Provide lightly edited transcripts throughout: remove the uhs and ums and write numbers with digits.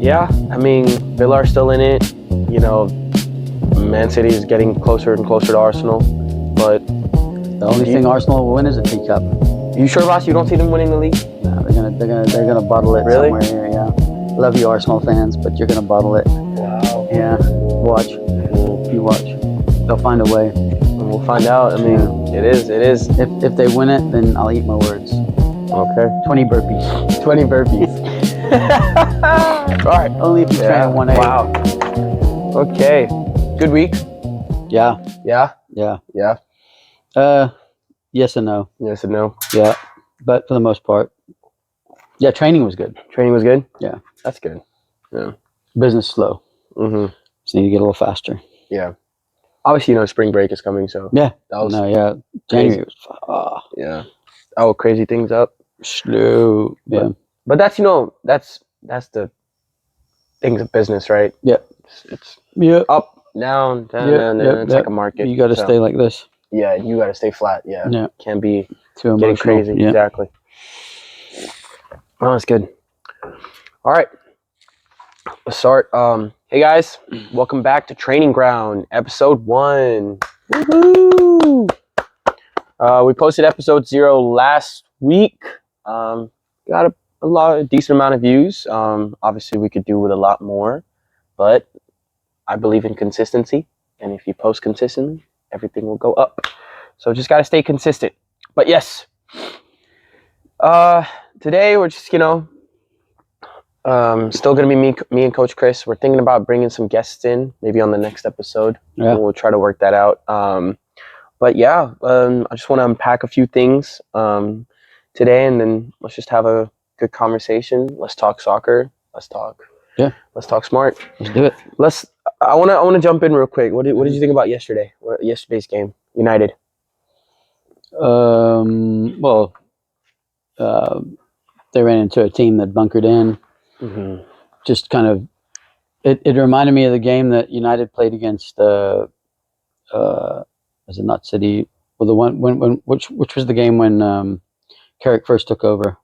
Yeah, I mean, Villa are still in it. You know, Man City is getting closer and closer to Arsenal. But The only thing Arsenal will win is a teacup. you sure, boss? You don't see them winning the league? No, they're gonna bottle it Really? somewhere here. Yeah, love you Arsenal fans, but you're gonna bottle it. Wow. Yeah, watch. You watch. They'll find a way. We'll find out. I mean, it is. If they win it, then I'll eat my words. Okay. 20 burpees. 20 burpees. All right. Only if you train at 1A. Wow. Okay. Good week. Yeah, Yeah. yeah. Yeah. Yes and no. Yes and no. Yeah, but for the most part, yeah. Training was good. Training was good. Yeah. That's good. Yeah. Business slow. Mm-hmm. Just need to get a little faster. Yeah. Obviously, spring break is coming, so Yeah. that was January was yeah. Oh, crazy things up. slow. Yeah. But that's that's the things of business, right? Yeah. It's Yeah. up, down, Yeah, and yeah, it's like a market. You got to so, stay like this. Yeah, you got to stay flat. Yeah. Yeah. Can't be Too getting emotional. crazy. Yeah. Exactly. Oh, that's good. All right. Let's start. Hey guys, welcome back to Training Ground, episode 1. Woohoo! We posted episode 0 last week. Got a decent amount of views. Obviously, we could do with a lot more, but I believe in consistency, and if you post consistently, everything will go up. So just got to stay consistent. But yes, today we're just still gonna be me and Coach Chris. We're thinking about bringing some guests in, maybe on the next episode. Yeah. We'll try to work that out. But yeah, I just want to unpack a few things today, and then let's just have a good conversation. Let's talk soccer. Let's talk smart. Let's do it. I want to jump in real quick. What did you think about yesterday's game? United. Well, they ran into a team that bunkered in. Mm-hmm. Just kind of, it reminded me of the game that United played against. Was it not City? Well, the one which was the game when Carrick first took over.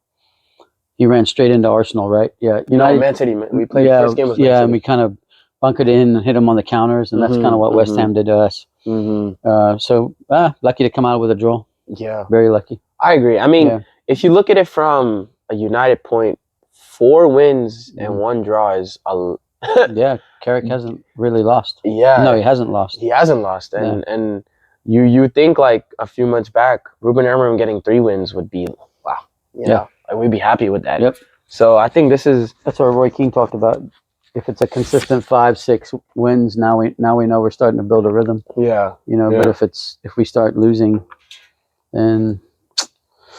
He ran straight into Arsenal, right? Yeah, United. Man City. We played the first game with Man City. and we kind of bunkered in and hit them on the counters, and that's kind of what West Ham did to us. Mm-hmm. So lucky to come out with a draw. Yeah, Very lucky. I agree. I mean, if you look at it from a United point, 4 wins and 1 draw is Yeah, Carrick hasn't really lost. Yeah, No, he hasn't lost. He hasn't lost, and you think like a few months back, Ruben Amorim getting 3 wins would be wow. Like, we'd be happy with that. Yep. So I think this is That's what Roy Keane talked about. If it's a consistent 5-6 wins, now we know we're starting to build a rhythm. Yeah. But if we start losing, then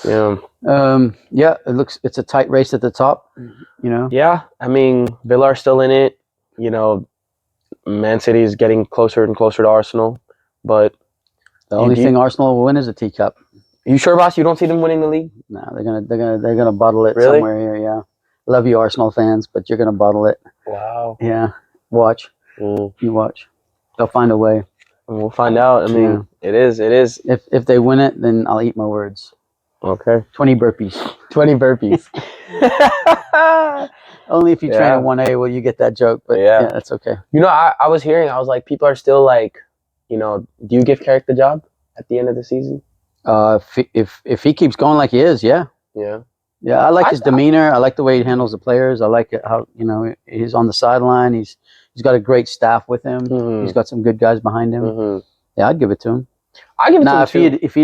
it's a tight race at the top. Yeah, I mean, Villa are still in it. Man City is getting closer and closer to Arsenal, but the only thing Arsenal will win is a teacup. You sure, boss? You don't see them winning the league? No, they're gonna bottle it Really? somewhere here. Yeah, love you Arsenal fans, but you're gonna bottle it. Wow. Yeah, watch. You watch. They'll find a way. We'll find out. I mean, it is. If they win it, then I'll eat my words. Okay. 20 burpees. 20 burpees. Only if you train at 1A will you get that joke, but yeah, that's okay. I was hearing, I was like, people are still like, do you give Carrick the job at the end of the season? If he keeps going like he is, yeah. Yeah. Yeah, I like his demeanor. I like the way he handles the players. I like it how he's on the sideline. He's got a great staff with him. Mm-hmm. He's got some good guys behind him. Mm-hmm. Yeah, I'd give it to him. I give it to him too. If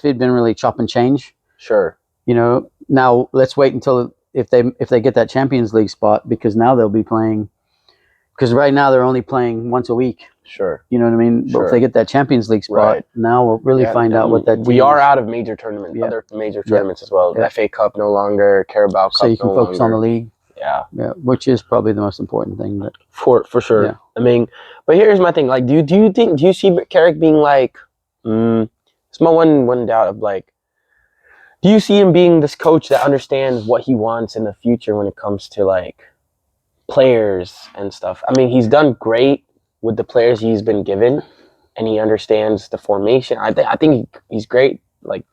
he'd been really chop and change, sure. Now let's wait until if they get that Champions League spot, because now they'll be playing. Because right now they're only playing once a week. Sure. You know what I mean? Sure. But if they get that Champions League spot, now we'll really find out what that team we are is. out of major tournaments, other major tournaments as well. Yeah. FA Cup no longer, Carabao Cup so you can focus on the league. Yeah. Yeah, which is probably the most important thing. But for sure. Yeah. I mean, but here's my thing. Like, do you see Carrick being like? It's my one doubt of like. Do you see him being this coach that understands what he wants in the future when it comes to like players and stuff? I mean, he's done great with the players he's been given, and he understands the formation. I think he's great. Like,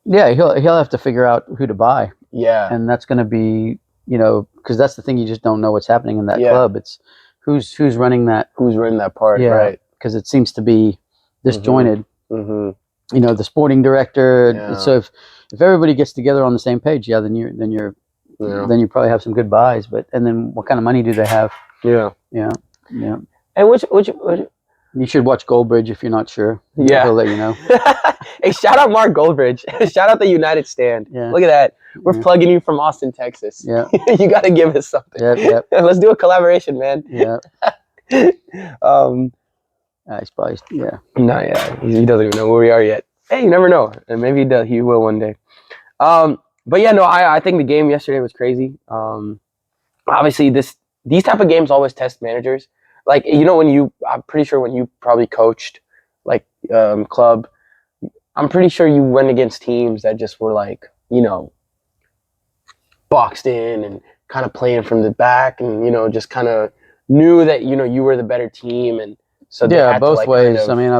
yeah, he'll have to figure out who to buy, yeah, and that's going to be because that's the thing, you just don't know what's happening in that Yeah. club. It's who's running that. Who's running that part, Yeah. right? Because it seems to be disjointed. Mm-hmm. The sporting director. Yeah. So if everybody gets together on the same page, then you probably have some good buys. And then what kind of money do they have? Yeah. Yeah. And which You should watch Goldbridge if you're not sure. Yeah. He'll let you know. Hey, shout out Mark Goldbridge. Shout out the United Stand. Yeah. Look at that. We're Yeah. plugging you from Austin, Texas. Yeah. You got to give us something. Yep. Let's do a collaboration, man. Yeah. He's probably, yeah. No, yeah. He doesn't even know where we are yet. Hey, you never know. And maybe he does. He will one day. But yeah, no, I think the game yesterday was crazy. Obviously, these type of games always test managers. Like, I'm pretty sure when you probably coached, like, club, I'm pretty sure you went against teams that just were like, boxed in and kind of playing from the back and, just kind of knew that, you were the better team. And so they had both to, like, ways. kind of, I mean,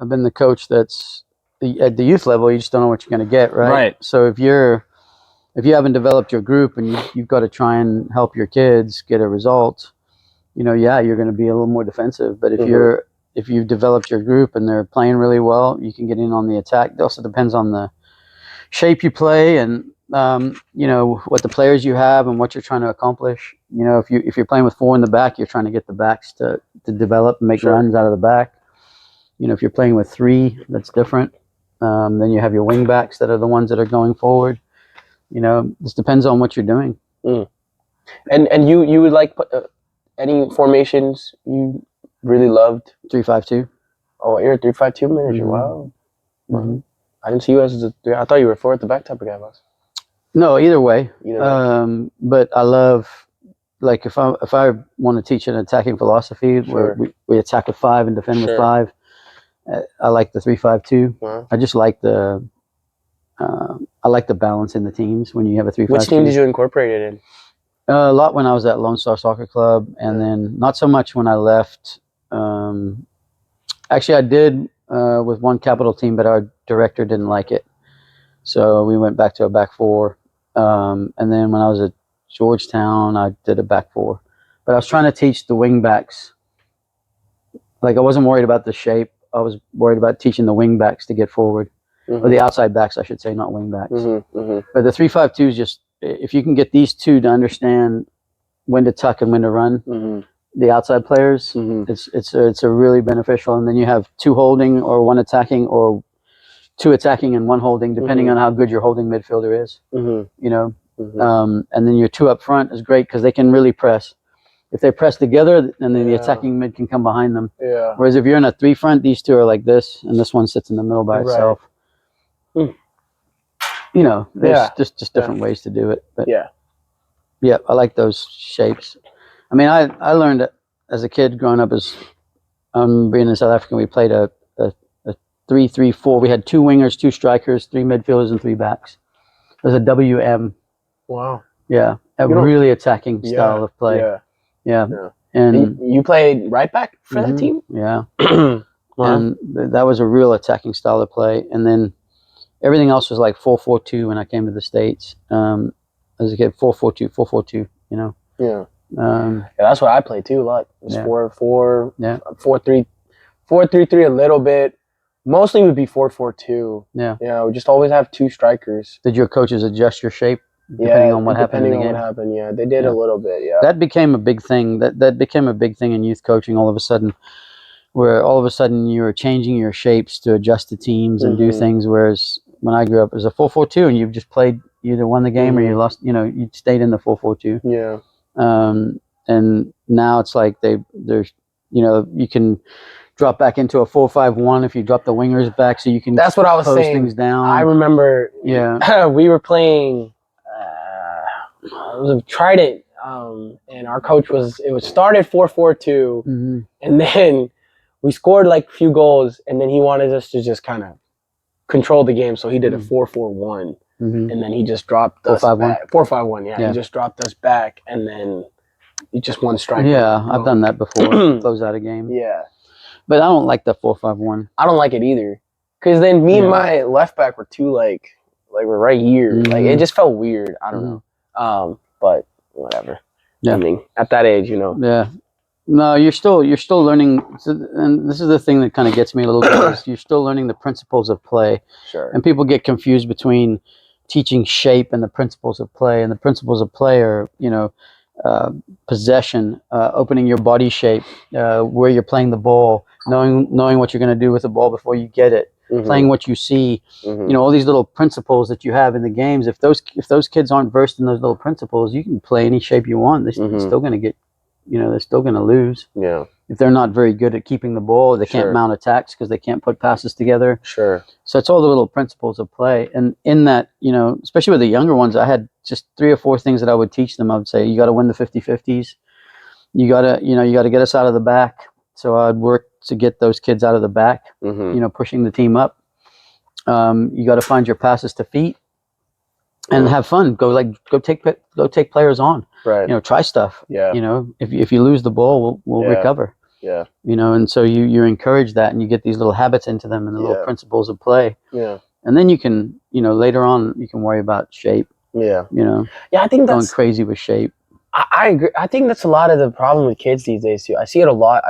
I've been the coach that's at the youth level. You just don't know what you're going to get, right? Right. So if you haven't developed your group and you've got to try and help your kids get a result, you're going to be a little more defensive. But if you've developed your group and they're playing really well, you can get in on the attack. It also depends on the shape you play and what the players you have and what you're trying to accomplish. If you're playing with 4 in the back, you're trying to get the backs to develop and make runs out of the back. If you're playing with 3, that's different. Then you have your wing backs that are the ones that are going forward. This depends on what you're doing. And you would like any formations you really loved? 3-5-2. Oh, you're a 3-5-2 manager. Wow. Mm-hmm. I didn't see you as I thought you were a 4 at the back type of guy, boss. No, either way. Either way. But I love, like, if I want to teach an attacking philosophy where we attack with 5 and defend with 5, I like the 3-5-2. Wow. I just like the balance in the teams when you have a 3-5-2. Which team did you incorporate it in? A lot when I was at Lone Star Soccer Club, and then not so much when I left. Actually, I did with one capital team, but our director didn't like it, so we went back to a back 4. And then when I was at Georgetown, I did a back 4. But I was trying to teach the wing backs. Like, I wasn't worried about the shape. I was worried about teaching the wing backs to get forward, or the outside backs, I should say, not wing backs. But the 3-5-2 is just, if you can get these 2 to understand when to tuck and when to run, the outside players, it's a really beneficial. And then you have 2 holding or 1 attacking, or 2 attacking and 1 holding, depending on how good your holding midfielder is. And then your 2 up front is great because they can really press. If they press together, and then the attacking mid can come behind them. Yeah. Whereas if you're in a 3 front, these 2 are like this, and this one sits in the middle by itself. There's just different ways to do it. But yeah, I like those shapes. I mean, I learned it as a kid growing up as being in South Africa. We played a 3-3-4. We had 2 wingers, 2 strikers, 3 midfielders, and 3 backs. It was a WM. Wow. Yeah, really attacking style of play. Yeah. And you played right back for that team? Yeah. And that was a real attacking style of play. And then everything else was like 4-4-2 when I came to the States. As a kid, 4-4-2, 4-4-2, Yeah. That's what I played too a lot. It was 4-4, 4-3, 4-3-3 a little bit. Mostly would be 4-4-2. Yeah. We just always have 2 strikers. Did your coaches adjust your shape depending on what happened in the game? What happened, they did a little bit, That became a big thing. That became a big thing in youth coaching all of a sudden, where all of a sudden you were changing your shapes to adjust to teams and do things. Whereas when I grew up, it was a 4-4-2, and you just played, you either won the game or you lost. You stayed in the 4-4-2. Yeah. And now it's like there's you can drop back into a 4-5-1 if you drop the wingers back, so you can. That's what I was close saying. Things down. I remember. Yeah. We were playing. It was a Trident, and our coach it started 4-4-2, and then we scored like a few goals, and then he wanted us to just kind of control the game, so he did a 4-4-1, and then he just dropped us 4-5-1. Yeah, he just dropped us back, and then he just one strike. Yeah, I've done that before. Close out a game. Yeah, but I don't like the 4-5-1. I don't like it either, because then me and my left back were too like we're right here. Like, it just felt weird. I don't know. But whatever. Yeah. I mean, at that age, you know. Yeah. No, you're still learning, and this is the thing that kind of gets me a little bit. Is you're still learning the principles of play, Sure. and people get confused between teaching shape and the principles of play. And the principles of play are, possession, opening your body shape, where you're playing the ball, knowing what you're going to do with the ball before you get it, playing what you see. Mhm. All these little principles that you have in the games. If those kids aren't versed in those little principles, you can play any shape you want. They're still going to get. They're still going to lose Yeah. if they're not very good at keeping the ball. They can't Sure. mount attacks because they can't put passes together. Sure. So it's all the little principles of play. And in that, especially with the younger ones, I had just 3 or 4 things that I would teach them. I would say, you got to win the 50-50s. You got to get us out of the back. So I'd work to get those kids out of the back, pushing the team up. You got to find your passes to feet and have fun. Go take players on. Right. Try stuff. Yeah. If you lose the ball, we'll Yeah. recover. Yeah. And so you encourage that, and you get these little habits into them and the little principles of play. Yeah. And then you can, later on, you can worry about shape. Yeah. Yeah, I think going that's crazy with shape. I agree. I think that's a lot of the problem with kids these days too. I see it a lot.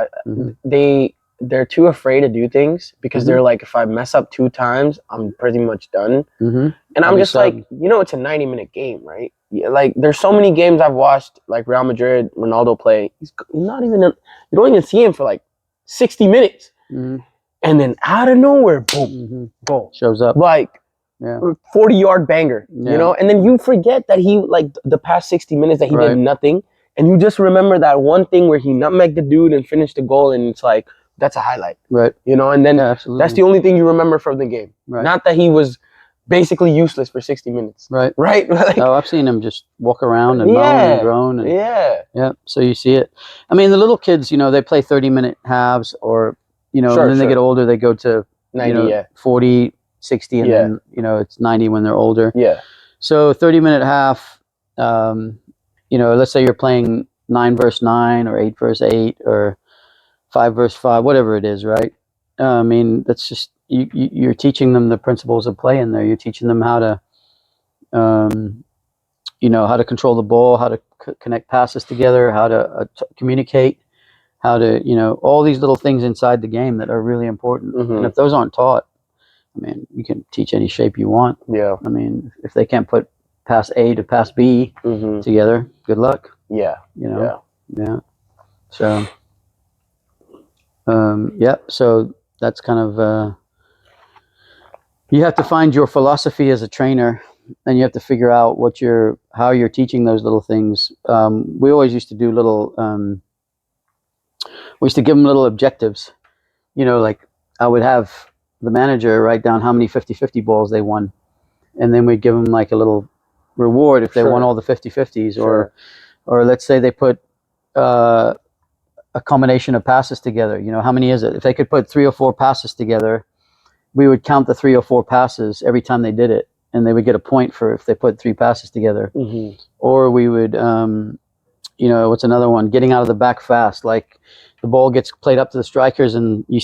They're too afraid to do things because they're like, if I mess up 2 times, I'm pretty much done. And I'm just like, it's a 90-minute game, right? Yeah, like there's so many games I've watched, like Real Madrid, Ronaldo play. He's not even. You don't even see him for like 60 minutes, and then out of nowhere, boom, goal Shows up. Like 40-yard banger, Yeah. and then you forget that he the past 60 minutes that he did nothing, and you just remember that one thing where he nutmegged the dude and finished the goal, and it's like that's a highlight, right? And then absolutely. That's the only thing you remember from the game, right? Not that he was basically useless for 60 minutes, right? Like, I've seen him just walk around and moan and groan, and yeah. So you see it. I mean, the little kids, they play 30-minute halves, or and then they get older, they go to 90, 40, 60, and then it's 90 when they're older. Yeah. So 30-minute half. Let's say you're playing 9 versus 9 or 8 versus 8 or 5 versus 5, whatever it is, right? I mean, that's just you're teaching them the principles of play in there. You're teaching them how to, how to control the ball, how to connect passes together, how to communicate, how to, all these little things inside the game that are really important. And if those aren't taught, I mean, you can teach any shape you want. Yeah. I mean, if they can't put pass A to pass B together, good luck. Yeah. Yeah. So, so that's kind of, you have to find your philosophy as a trainer, and you have to figure out how you're teaching those little things. We always used to do little, we used to give them little objectives, like I would have the manager write down how many 50-50 balls they won, and then we'd give them like a little reward if they won all the 50-50s, or let's say they put a combination of passes together. How many is it? If they could put 3 or 4 passes together, we would count the 3 or 4 passes every time they did it, and they would get a point for if they put 3 passes together. Or we would, what's another one? Getting out of the back fast. Like the ball gets played up to the strikers, and you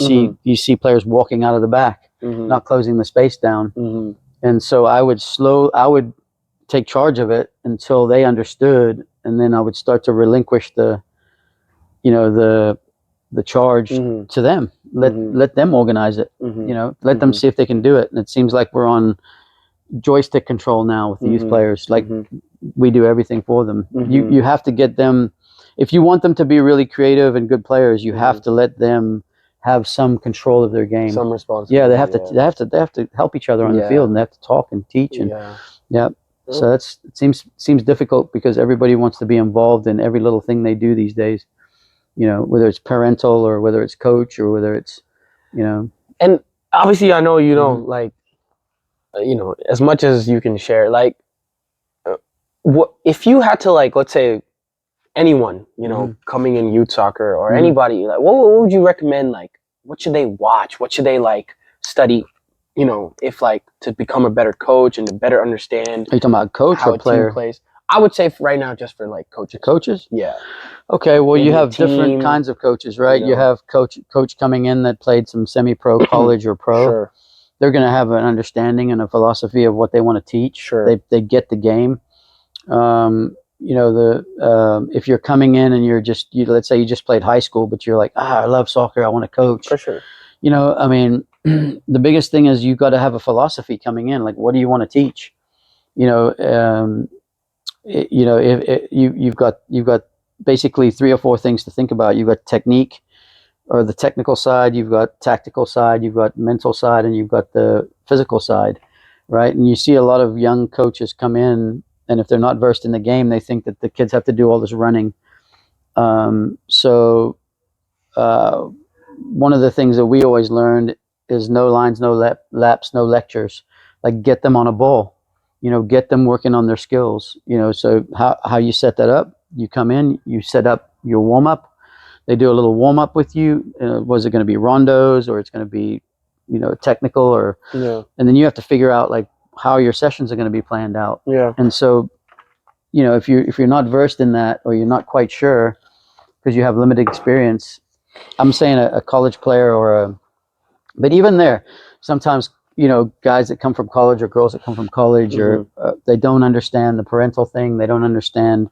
see players walking out of the back, not closing the space down. And so I would take charge of it until they understood, and then I would start to relinquish the charge to them. Let them organize it. Let them see if they can do it. And it seems like we're on joystick control now with the youth players. Like we do everything for them. You have to get them, if you want them to be really creative and good players, you have to let them have some control of their game. Some responsibility. Yeah, they have to help each other on the field, and they have to talk and teach. And so it seems difficult because everybody wants to be involved in every little thing they do these days. Whether it's parental or whether it's coach or whether it's, And obviously, I know like, as much as you can share. Like, what if you had to, like, let's say, anyone coming in youth soccer or anybody, like, what would you recommend? Like, what should they watch? What should they like study? If like to become a better coach and to better understand. Are you talking about coach how or a player? Team plays. I would say right now just for like coaches. Coaches? Yeah. Okay, well, Maybe you have team, different kinds of coaches, right? You have coach coming in that played some semi-pro, college, or pro. Sure. They're going to have an understanding and a philosophy of what they want to teach. Sure. They get the game. if you're coming in and let's say you just played high school, but you're like, I love soccer, I want to coach. For sure. I mean, the biggest thing is you got to have a philosophy coming in. Like, what do you want to teach? You've got basically 3 or 4 things to think about. You've got technique, or the technical side. You've got tactical side. You've got mental side, and you've got the physical side, right? And you see a lot of young coaches come in, and if they're not versed in the game, they think that the kids have to do all this running. One of the things that we always learned is no lines, no laps, no lectures. Like, get them on a ball, get them working on their skills. So how you set that up? You come in, you set up your warm up. They do a little warm up with you. Was it going to be rondos, or it's going to be, technical, or Yeah. and then you have to figure out like how your sessions are going to be planned out. Yeah. And so, if you're not versed in that, or you're not quite sure because you have limited experience, I'm saying a college player but even there, sometimes, guys that come from college, or girls that come from college, Mhm. or they don't understand the parental thing. They don't understand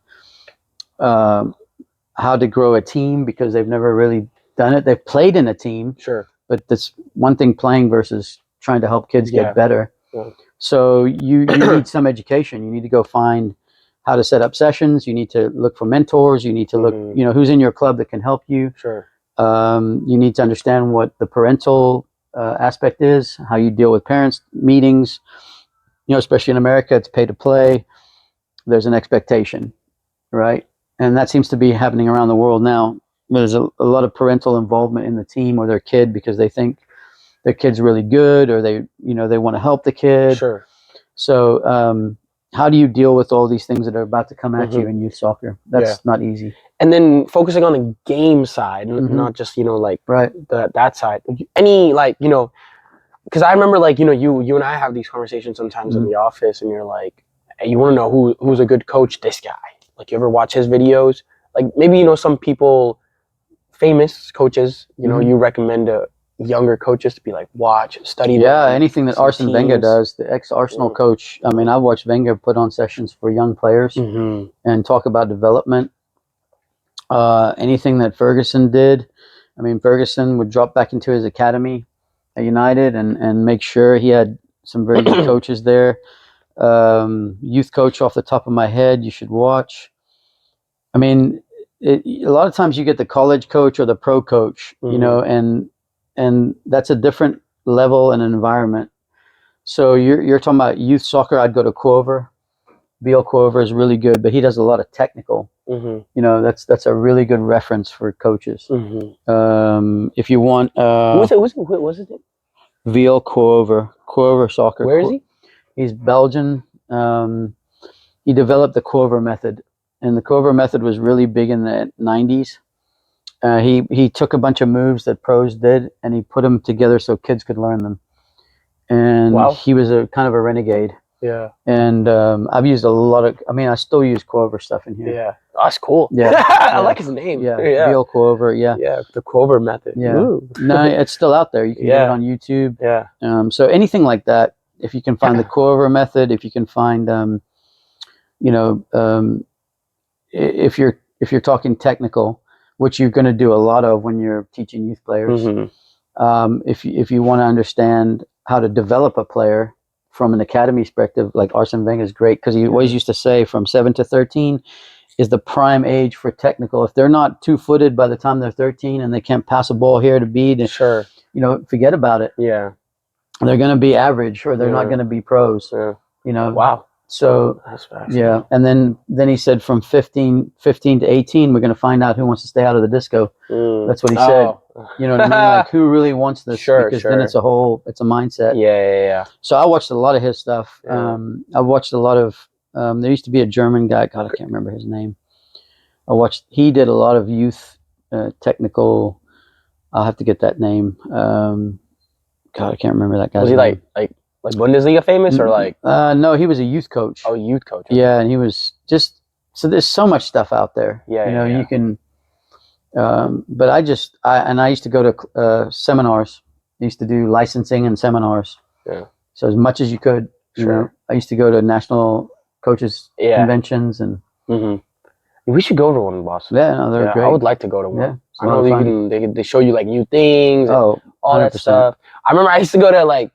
how to grow a team because they've never really done it. They've played in a team, Sure. but that's one thing, playing versus trying to help kids Yeah. get better. Yeah. So you need some education. You need to go find how to set up sessions. You need to look for mentors. You need to look, Mhm. who's in your club that can help you. Sure. You need to understand what the parental aspect is, how you deal with parents meetings. Especially in America, it's pay to play. There's an expectation, right? And that seems to be happening around the world now. There's a lot of parental involvement in the team or their kid because they think their kid's really good, or they want to help the kid. Sure. So how do you deal with all these things that are about to come at you Mhm. in youth soccer? That's not easy. And then focusing on the game side, Mhm. not just like Right. that side. Any because I remember you and I have these conversations sometimes in Mhm. the office, and you're like, hey, you want to know who's a good coach? This guy. Like, you ever watch his videos? Like, maybe some people, famous coaches, Mhm. you recommend to younger coaches to be like, watch, study. Yeah, them, anything that some Arsene Wenger teams. does, the ex-Arsenal Mm. coach. I mean, I've watched Wenger put on sessions for young players Mhm. and talk about development. Anything that Ferguson did. I mean, Ferguson would drop back into his academy at United and make sure he had some very good coaches there. Youth coach off the top of my head, you should watch. I mean, a lot of times you get the college coach or the pro coach, Mhm. and that's a different level and environment. So you're talking about youth soccer. I'd go to Quover. Beal Quover is really good, but he does a lot of technical. Mhm. That's a really good reference for coaches. Mhm. If you want, Who was it? Veal Quover Soccer. Where is he? He's Belgian. He developed the Quover method, and the Quover method was really big in the 90s. He took a bunch of moves that pros did, and he put them together so kids could learn them. And Wow. he was a kind of a renegade. Yeah. And I've used a lot of. I mean, I still use Quover stuff in here. Yeah. Oh, that's cool. Yeah. I like his name. Yeah. Yeah. Veal Quover. Yeah. Yeah. The Quover method. Yeah. Ooh. No, it's still out there. You can get it on YouTube. Yeah. So anything like that, if you can find the Quover method, if you can find, if you're talking technical, which you're going to do a lot of when you're teaching youth players. Mhm. If you want to understand how to develop a player from an academy perspective, like Arsene Wenger is great because he always used to say from 7 to 13 is the prime age for technical. If they're not 2-footed by the time they're 13 and they can't pass a ball here to be, then, Sure. forget about it. Yeah. They're going to be average, or they're not going to be pros. Yeah. Wow. So that's fascinating. yeah, and then he said from 15 to 18, we're going to find out who wants to stay out of the disco. That's what he said. You know what I mean? Like, who really wants this? Sure, because then it's a mindset. Yeah. So I watched a lot of his stuff. Yeah. I watched a lot of. There used to be a German guy. God, I can't remember his name. He did a lot of youth technical. I'll have to get that name. God, I can't remember that guy's Was he name. like Bundesliga famous, or like? No, he was a youth coach. Oh, youth coach. Yeah, and he was just. So there's so much stuff out there. Yeah. You can. But I used to go to seminars. I used to do licensing and seminars. Yeah. So as much as you could, Sure. I used to go to national coaches conventions, and Mm-hmm. We should go to one in Boston. Yeah, no, they're Yeah, great. I would like to go to one. Yeah, it's a I lot know of you fun. can. They show you like new things and Oh, all that 100%. stuff. I remember I used to go to like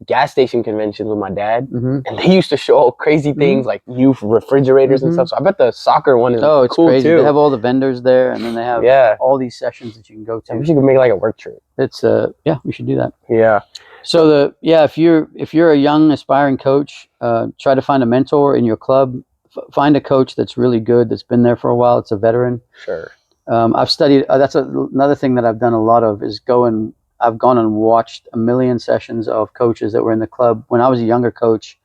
gas station conventions with my dad, Mm-hmm. and they used to show crazy things like new refrigerators and Mhm. stuff. So I bet the soccer one is Oh, it's cool crazy. too. They have all the vendors there, and then they have Yeah. all these sessions that you can go Yeah, we to. should make like a work trip. It's yeah, we should do that. Yeah. So if you're a young aspiring coach, try to find a mentor in your club. Find a coach that's really good, that's been there for a while. It's a veteran. Sure. I've studied. That's another thing that I've done a lot of is I've gone and watched a million sessions of coaches that were in the club when I was a younger coach,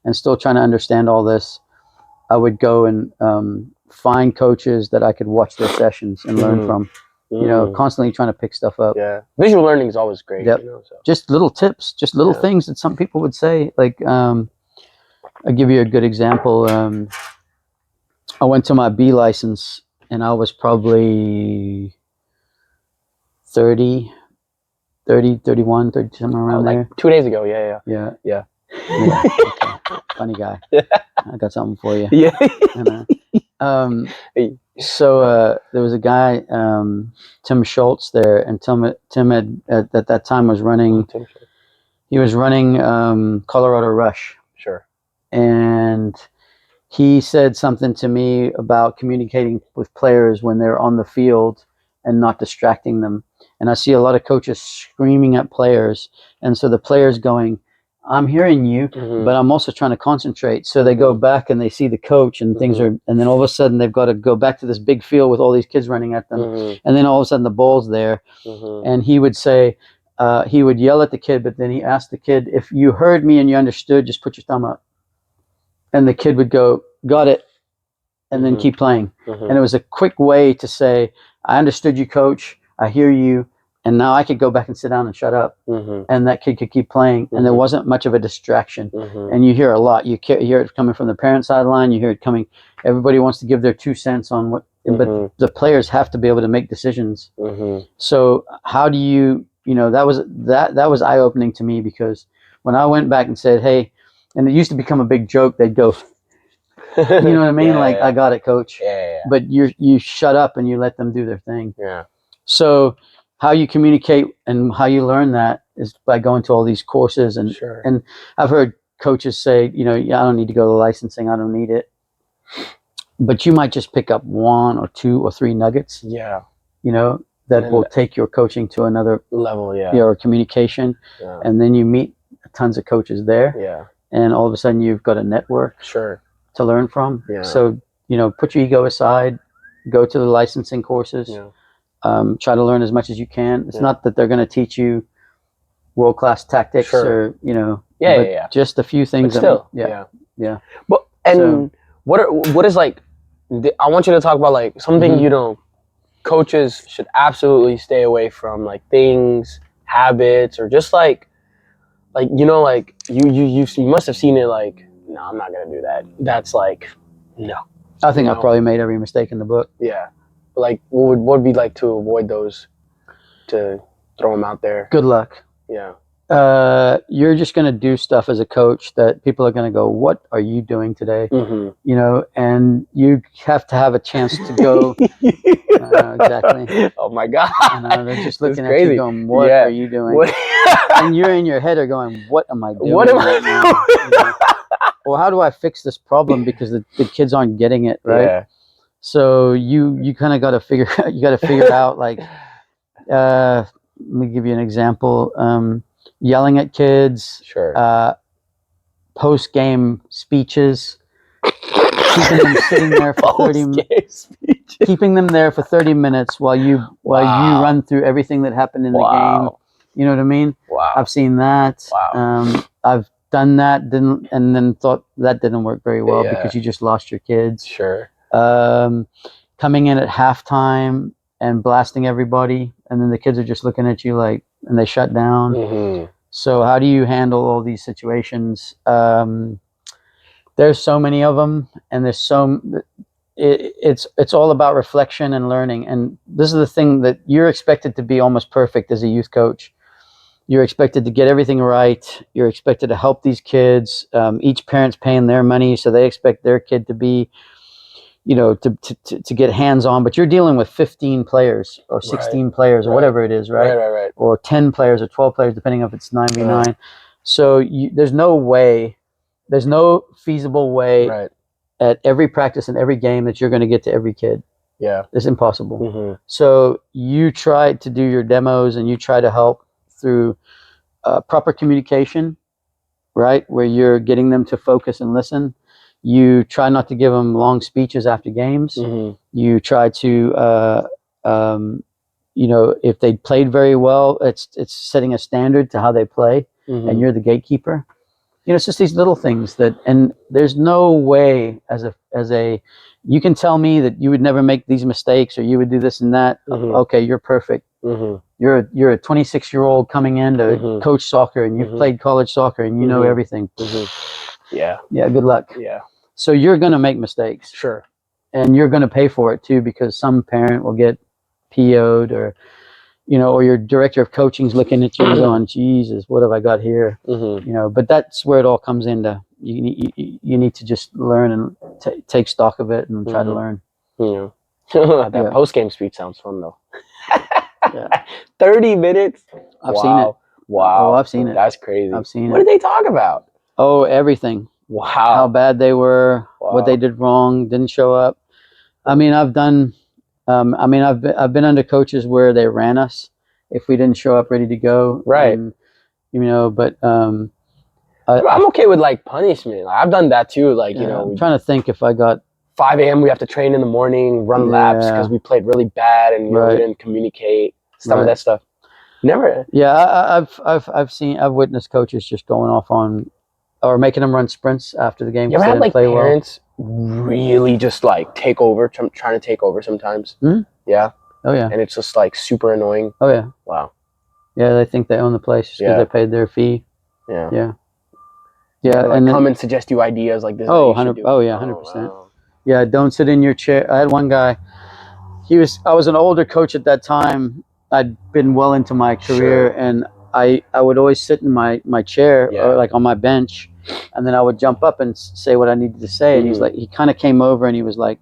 and still trying to understand all this. I would go and find coaches that I could watch their sessions and learn from. You know, constantly trying to pick stuff up. Yeah. Visual learning is always great. Yep. You know, so. Just little tips, just little things that some people would say. Like, I'll give you a good example. I went to my B license and I was probably 30, 31, 30, somewhere around like there. 2 days ago. Yeah. Yeah. Okay. Funny guy. I got something for you. Yeah. So there was a guy, Tim Schultz there, and Tim had at that time was running. He was running Colorado Rush. Sure. And he said something to me about communicating with players when they're on the field and not distracting them. And I see a lot of coaches screaming at players, and so the players going, I'm hearing you, but I'm also trying to concentrate. So they go back and they see the coach and things are, and then all of a sudden they've got to go back to this big field with all these kids running at them. And then all of a sudden the ball's there. And he would say, he would yell at the kid, but then he asked the kid, if you heard me and you understood, just put your thumb up. And the kid would go, got it. And then keep playing. And it was a quick way to say, I understood you, coach. I hear you. And now I could go back and sit down and shut up. And that kid could keep playing. And there wasn't much of a distraction. And you hear a lot. You hear it coming from the parent sideline. You hear it coming. Everybody wants to give their 2 cents on what, but the players have to be able to make decisions. So how do you, that was eye-opening to me, because when I went back and said, hey, and it used to become a big joke, they'd go, you know what I mean? I got it, coach. Yeah. But you shut up and you let them do their thing. Yeah. So how you communicate and how you learn that is by going to all these courses. And and I've heard coaches say, I don't need to go to licensing. I don't need it. But you might just pick up 1 or 2 or 3 nuggets. Yeah. That will take your coaching to another level. Yeah. Your communication. Yeah. And then you meet tons of coaches there. Yeah. And all of a sudden you've got a network. Sure. To learn from. Yeah. So, put your ego aside, go to the licensing courses, try to learn as much as you can. It's not that they're going to teach you world-class tactics or, just a few things. But still, yeah. But, what is like, I want you to talk about like something, coaches should absolutely stay away from, like things, habits, or just like you must have seen it like, no, I'm not going to do that. That's like, no. I think I probably made every mistake in the book. Yeah. But like, what would be like to avoid those, to throw them out there? Good luck. Yeah. You're just going to do stuff as a coach that people are going to go, what are you doing today? And you have to have a chance to go. Exactly. Oh my God. They're just looking at you going, what are you doing? And you're in your head are going, what am I doing? What am I doing? Well, how do I fix this problem? Because the kids aren't getting it, right? Yeah. So you kind of got to figure it out. Like, let me give you an example. Yelling at kids. Sure. Post-game speeches. Keeping them sitting there for 30 minutes. Keeping them there for 30 minutes while you run through everything that happened in the game. You know what I mean? Wow. I've seen that. Wow. I've done that, and then thought that didn't work very well because you just lost your kids. Sure. Coming in at halftime and blasting everybody, and then the kids are just looking at you like, and they shut down. So how do you handle all these situations? There's so many of them, and it's all about reflection and learning. And this is the thing, that you're expected to be almost perfect as a youth coach. You're expected to get everything right. You're expected to help these kids. Each parent's paying their money, so they expect their kid to be to get hands on, but you're dealing with 15 players or 16 players or whatever it is, right? Right. Or 10 players or 12 players, depending if it's 9v9. Right. So there's no feasible way Right. at every practice and every game that you're going to get to every kid. Yeah. It's impossible. Mm-hmm. So you try to do your demos and you try to help through proper communication, right? Where you're getting them to focus and listen. You try not to give them long speeches after games. Mm-hmm. You try to, if they played very well, it's setting a standard to how they play, Mm-hmm. and you're the gatekeeper. It's just these little things and there's no way as a, you can tell me that you would never make these mistakes or you would do this and that. Mm-hmm. Okay, you're perfect. Mm-hmm. You're a 26-year-old coming in to Mm-hmm. coach soccer, and you've Mm-hmm. played college soccer, and you know Mm-hmm. everything. Mm-hmm. Yeah. Yeah, good luck. Yeah. So you're going to make mistakes. Sure. And you're going to pay for it too, because some parent will get PO'd or your director of coaching's looking at you and going, Jesus, what have I got here? Mm-hmm. But that's where it all comes into. You need to just learn and take stock of it and try to learn. Yeah. That post-game speech sounds fun though. Yeah. 30 minutes. I've seen it. Wow. Oh, I've seen it. That's crazy. I've seen What it. did they talk about? Oh, everything. Wow. How bad they were, Wow. what they did wrong, didn't show up. I've been under coaches where they ran us if we didn't show up ready to go. Right. And, but I'm okay with like punishment. Like, I've done that too. Like, I'm trying to think if I got 5 a.m. we have to train in the morning, run laps because we played really bad and we didn't communicate. Some of that stuff. Never. Yeah, I've witnessed coaches just going off on or making them run sprints after the game. You ever they had didn't like play parents really just like take over, trying to take over sometimes? Hmm? Yeah. Oh yeah. And it's just like super annoying. Oh yeah. Wow. Yeah, they think they own the place just because they paid their fee. Yeah. Yeah. Yeah, like and come and suggest you ideas like this. Oh, 100. Oh yeah, 100%. Wow. Yeah, don't sit in your chair. I had one guy. I was an older coach at that time. I'd been well into my career, and I would always sit in my chair or like on my bench, and then I would jump up and say what I needed to say. And he kind of came over and he was like,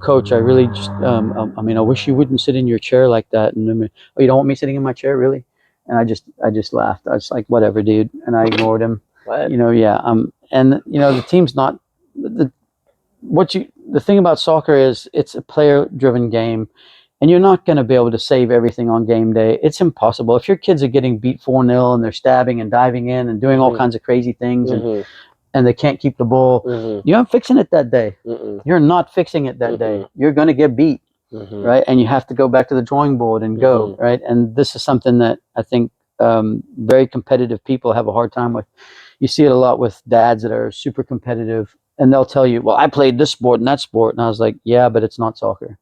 Coach, I really just, I wish you wouldn't sit in your chair like that. And oh, you don't want me sitting in my chair, really? And I just laughed. I was like, whatever, dude. And I ignored him. What? And the team's not the thing about soccer is it's a player-driven game, and you're not going to be able to save everything on game day. It's impossible. If your kids are getting beat 4-0 and they're stabbing and diving in and doing all kinds of crazy things and they can't keep the ball, you're not fixing it that day. You're not fixing it that day. You're going to get beat, right? And you have to go back to the drawing board and go, right? And this is something that I think very competitive people have a hard time with. You see it a lot with dads that are super competitive, and they'll tell you, well, I played this sport and that sport. And I was like, yeah, but it's not soccer.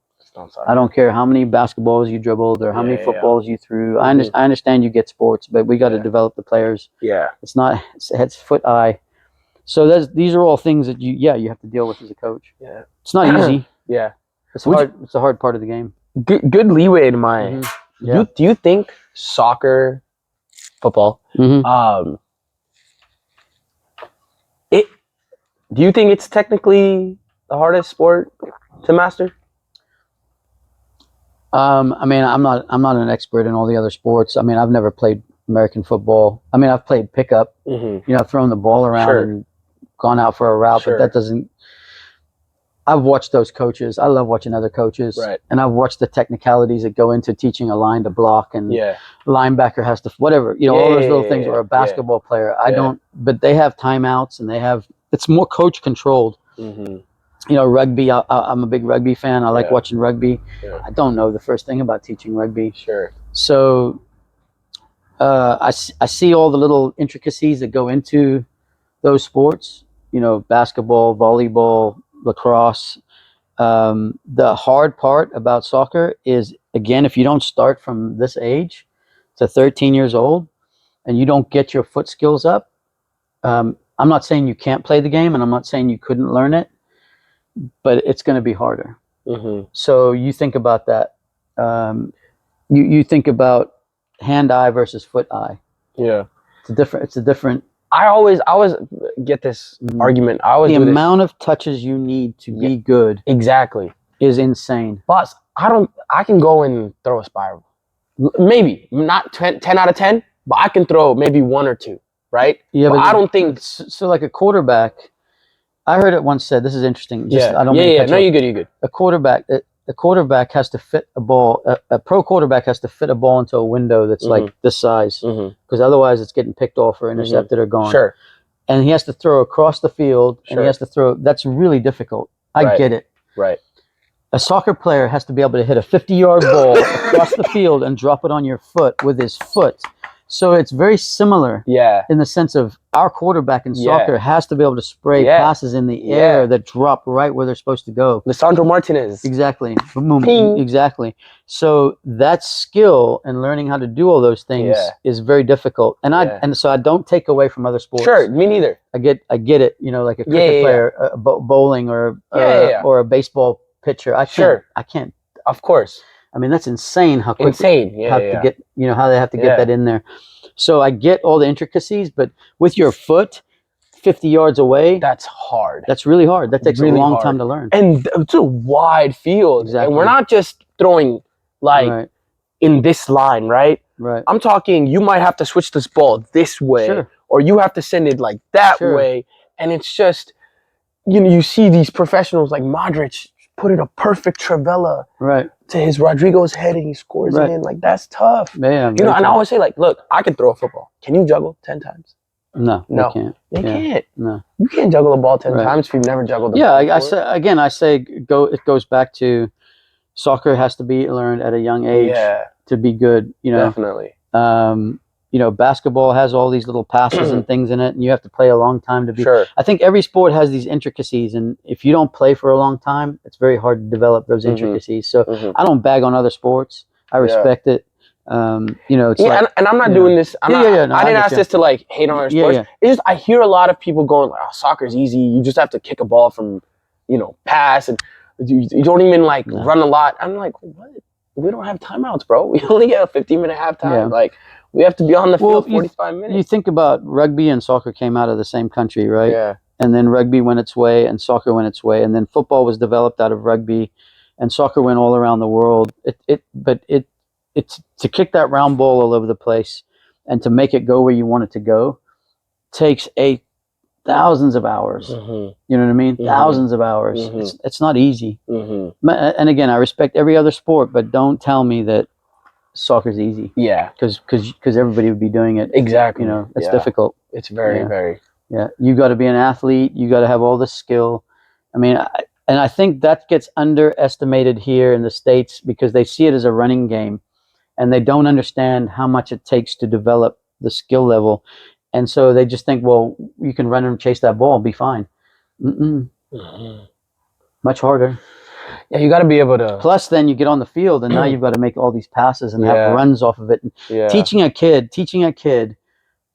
I don't care how many basketballs you dribbled or how many footballs you threw. I understand you get sports, but we got to develop the players. Yeah. It's not head, foot, eye. So these are all things that you have to deal with as a coach. Yeah. It's not easy. Yeah. It's hard. It's a hard part of the game. Good leeway in mind. Yeah. Do you think soccer, football, do you think it's technically the hardest sport to master? I'm not an expert in all the other sports. I've never played American football. I've played pickup. I've thrown the ball around and gone out for a route, but that doesn't. I've watched those coaches. I love watching other coaches, and I've watched the technicalities that go into teaching a line to block, and linebacker has to whatever all those little things. Or a basketball player, I don't. But they have timeouts, and it's more coach controlled. Rugby. I'm a big rugby fan. I like watching rugby. I don't know the first thing about teaching rugby. So I see all the little intricacies that go into those sports. Basketball, volleyball, lacrosse. The hard part about soccer is, again, if you don't start from this age to 13 years old and you don't get your foot skills up, I'm not saying you can't play the game, and I'm not saying you couldn't learn it, but it's going to be harder. So you think about that. You think about hand-eye versus foot-eye. Yeah. It's a different I always get this argument. I always The do this. amount of touches you need to be good Exactly. is insane. Boss, I can go and throw a spiral. Maybe not 10 out of 10, but I can throw maybe 1 or 2, right? Yeah, but I don't think so. Like a quarterback, I heard it once said. This is interesting. I don't mean to cut No, you you're good. You're good. A quarterback has to fit a ball. A pro quarterback has to fit a ball into a window that's like this size, because otherwise it's getting picked off or intercepted or gone. Sure. And he has to throw across the field, and he has to throw. That's really difficult. I get it. Right. A soccer player has to be able to hit a 50-yard ball across the field and drop it on your foot with his foot. So it's very similar in the sense of our quarterback in soccer has to be able to spray passes in the air that drop right where they're supposed to go. Lisandro Martinez. Exactly. Exactly. So that skill and learning how to do all those things is very difficult. And so I don't take away from other sports. Sure, me neither. I get it. You know, like a cricket player, bowling, or a baseball pitcher. I can't. Of course. I mean, that's insane how quick to get, how they have to get that in there. So I get all the intricacies, but with your foot 50 yards away, that's hard. That's really hard. That takes really a long time to learn. And it's a wide field. Exactly. And we're not just throwing like in this line, right? Right. I'm talking you might have to switch this ball this way, or you have to send it like that way. And it's just, you see these professionals like Modric put in a perfect trivela to his Rodrigo's head and he scores it in. Like, that's tough. Yeah, and I always say, like, look, I can throw a football. Can you juggle 10 times? No. You can't. You can't. No. You can't juggle a ball 10 times if you've never juggled a ball. Yeah, I say it goes back to soccer has to be learned at a young age to be good, Definitely. Basketball has all these little passes and things in it, and you have to play a long time to be. Sure. I think every sport has these intricacies, and if you don't play for a long time, it's very hard to develop those intricacies. So I don't bag on other sports. I respect it. It's and I'm not doing this. No, I didn't ask this to like hate on other sports. It's just I hear a lot of people going like, "Oh, soccer's easy. You just have to kick a ball from, pass, and you don't even like run a lot." I'm like, what? We don't have timeouts, bro. We only get a 15-minute halftime. Yeah. Like, we have to be on the field 45 minutes. You think about rugby and soccer came out of the same country, right? Yeah. And then rugby went its way and soccer went its way. And then football was developed out of rugby and soccer went all around the world. It's to kick that round ball all over the place and to make it go where you want it to go takes thousands of hours. You know what I mean? Thousands of hours. It's not easy. And again, I respect every other sport, but don't tell me that soccer's easy. Yeah. Because everybody would be doing it. Exactly. It's difficult. It's very, very. Yeah. You got to be an athlete. You got to have all the skill. I mean, I think that gets underestimated here in the States because they see it as a running game and they don't understand how much it takes to develop the skill level. And so they just think, well, you can run and chase that ball and be fine. Much harder. Yeah, you got to be able to. Plus, then you get on the field, and now you've got to make all these passes and have runs off of it. And teaching a kid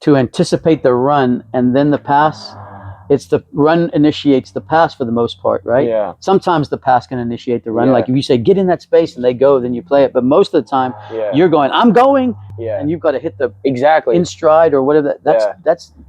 to anticipate the run and then the pass. It's the run initiates the pass for the most part, right? Yeah. Sometimes the pass can initiate the run. Like if you say, get in that space and they go, then you play it. But most of the time, you're going, I'm going. Yeah. And you've got to hit the in stride or whatever.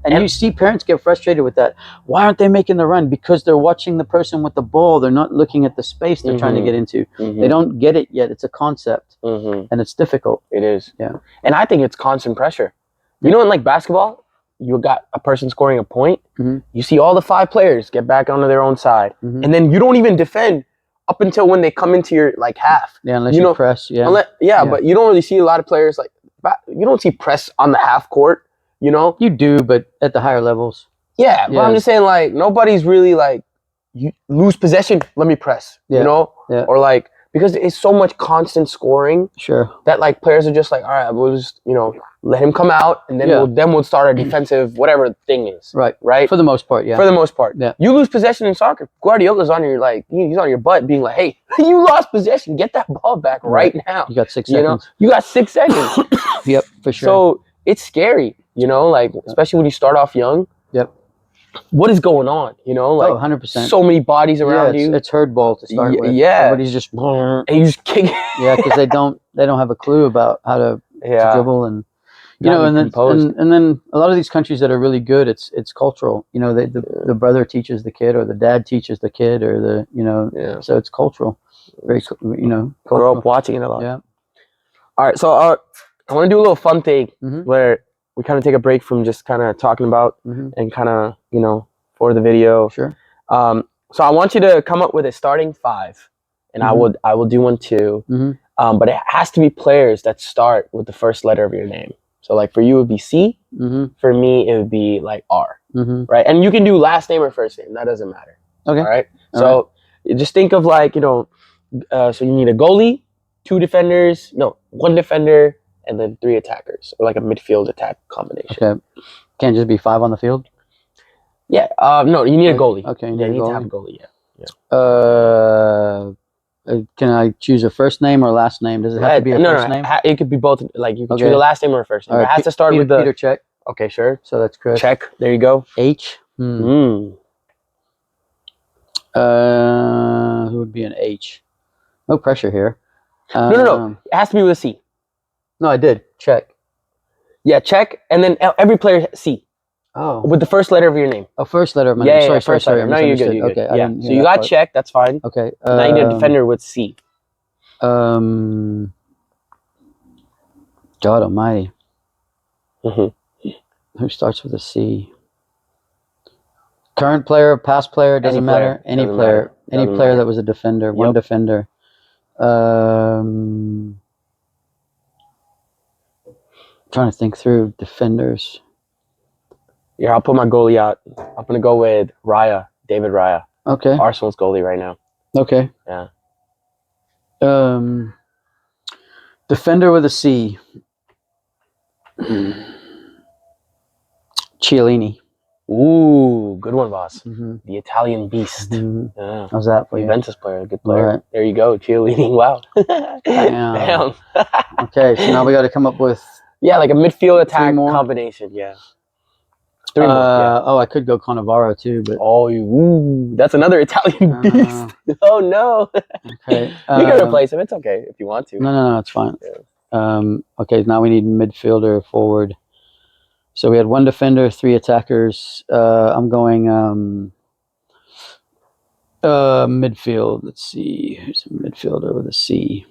And you see parents get frustrated with that. Why aren't they making the run? Because they're watching the person with the ball. They're not looking at the space they're trying to get into. They don't get it yet. It's a concept. And it's difficult. It is. Yeah. And I think it's constant pressure. You know, in like basketball, you got a person scoring a point. You see all the 5 players get back onto their own side. And then you don't even defend up until when they come into your like half. Yeah, unless you press. Yeah. But you don't really see a lot of players like, you don't see press on the half court, You do, but at the higher levels. Yeah, but I'm just saying like, nobody's really like, you lose possession, let me press, Or like, because it's so much constant scoring. Sure. That like players are just like, all right, we'll just, let him come out and then we'll start a defensive whatever thing is. Right. Right? For the most part, yeah. For the most part. Yeah. You lose possession in soccer. Guardiola's on your he's on your butt being like, hey, you lost possession. Get that ball back right now. You got 6 seconds. You got 6 seconds. Yep, for sure. So it's scary, like especially when you start off young. Yep. What is going on? Like 100%. So many bodies around you. It's herd ball to start with. Yeah. Everybody's just and you just kick. Yeah, because they don't have a clue about how to dribble, and You know, gotta and be then composed. and then a lot of these countries that are really good, it's cultural. You know, the brother teaches the kid, or the dad teaches the kid, or Yeah. so it's cultural. Very Grow cultural. up watching it a lot. Yeah. All right, so I want to do a little fun thing Mhm. where we kind of take a break from just kind of talking about Mhm. and kind of for the video. Sure. So I want you to come up with a starting five, and Mhm. I will do one too. Mhm. But it has to be players that start with the first letter of your name. So like for you it would be C. Mhm. For me it would be like R. Mhm. Right, and you can do last name or first name. That doesn't matter. Okay. All right. All So just think of like so you need a goalie, one defender, and then 3 attackers, or like a midfield attack combination. Okay. Can't just be 5 on the field. Yeah. No, you need a goalie. Okay. You Yeah, need you a need to have a goalie. goalie. Yeah. Can I choose a first name or last name? Does it have to be a no, first name? It could be both. Like you can Okay. choose a last name or a first name. All But right. it has to start with the. Peter Check. Okay, sure. So that's Chris. Check. There you go. H. Mm. Who would be an H? No pressure here. No. It has to be with a C. No, I did. Check. Yeah, check, and then every player C Oh. with the first letter of your name. Oh, first letter of my Yeah, name. yeah, Sorry. letter. No, you're good. You're good. Okay, I Yeah. didn't So hear you that got part. check. That's fine. Okay. Now you need a defender with C. God Almighty. Mm-hmm. Who starts with a C? Current player, past player, doesn't matter. Any player that was a defender, one defender. Trying to think through defenders. Yeah, I'll put my goalie out. I'm gonna go with David Raya. Okay. Arsenal's goalie right now. Okay. Yeah. Defender with a C. Chiellini. Ooh, good one, boss. Mm-hmm. The Italian beast. Mm-hmm. Yeah. How's that for you? Juventus player, good player. Right. There you go, Chiellini. Wow. Damn. Okay, so now we got to come up with. Yeah, like a midfield attack combination. Yeah. 3 more. Yeah. Oh, I could go Cannavaro too, but. Oh, that's another Italian beast. Oh no. Okay. You can replace him. It's okay if you want to. No, it's fine. Yeah. Okay, now we need midfielder, forward. So we had 1 defender, 3 attackers. I'm going midfield. Let's see. Who's a midfielder with a C?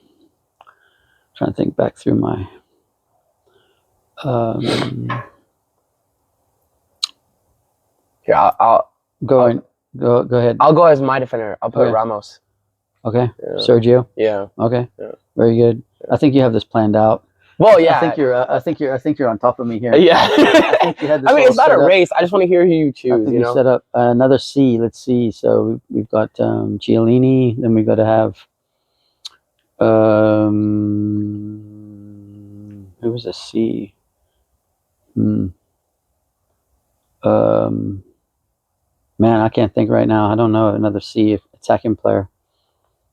Trying to think back through my. Here, I'll go ahead. I'll go as my defender. I'll put Ramos. Okay. Yeah. Sergio. Yeah. Okay. Yeah. Very good. Yeah. I think you have this planned out. Well, yeah. I think you're on top of me here. Yeah. I think you had this. I mean, it's not a race. I just want to hear who you choose. I think you set up another C. Let's see. So we've got Chiellini. Then we've got to have. Who was a C? Man, I can't think right now. I don't know another C attacking player. I'm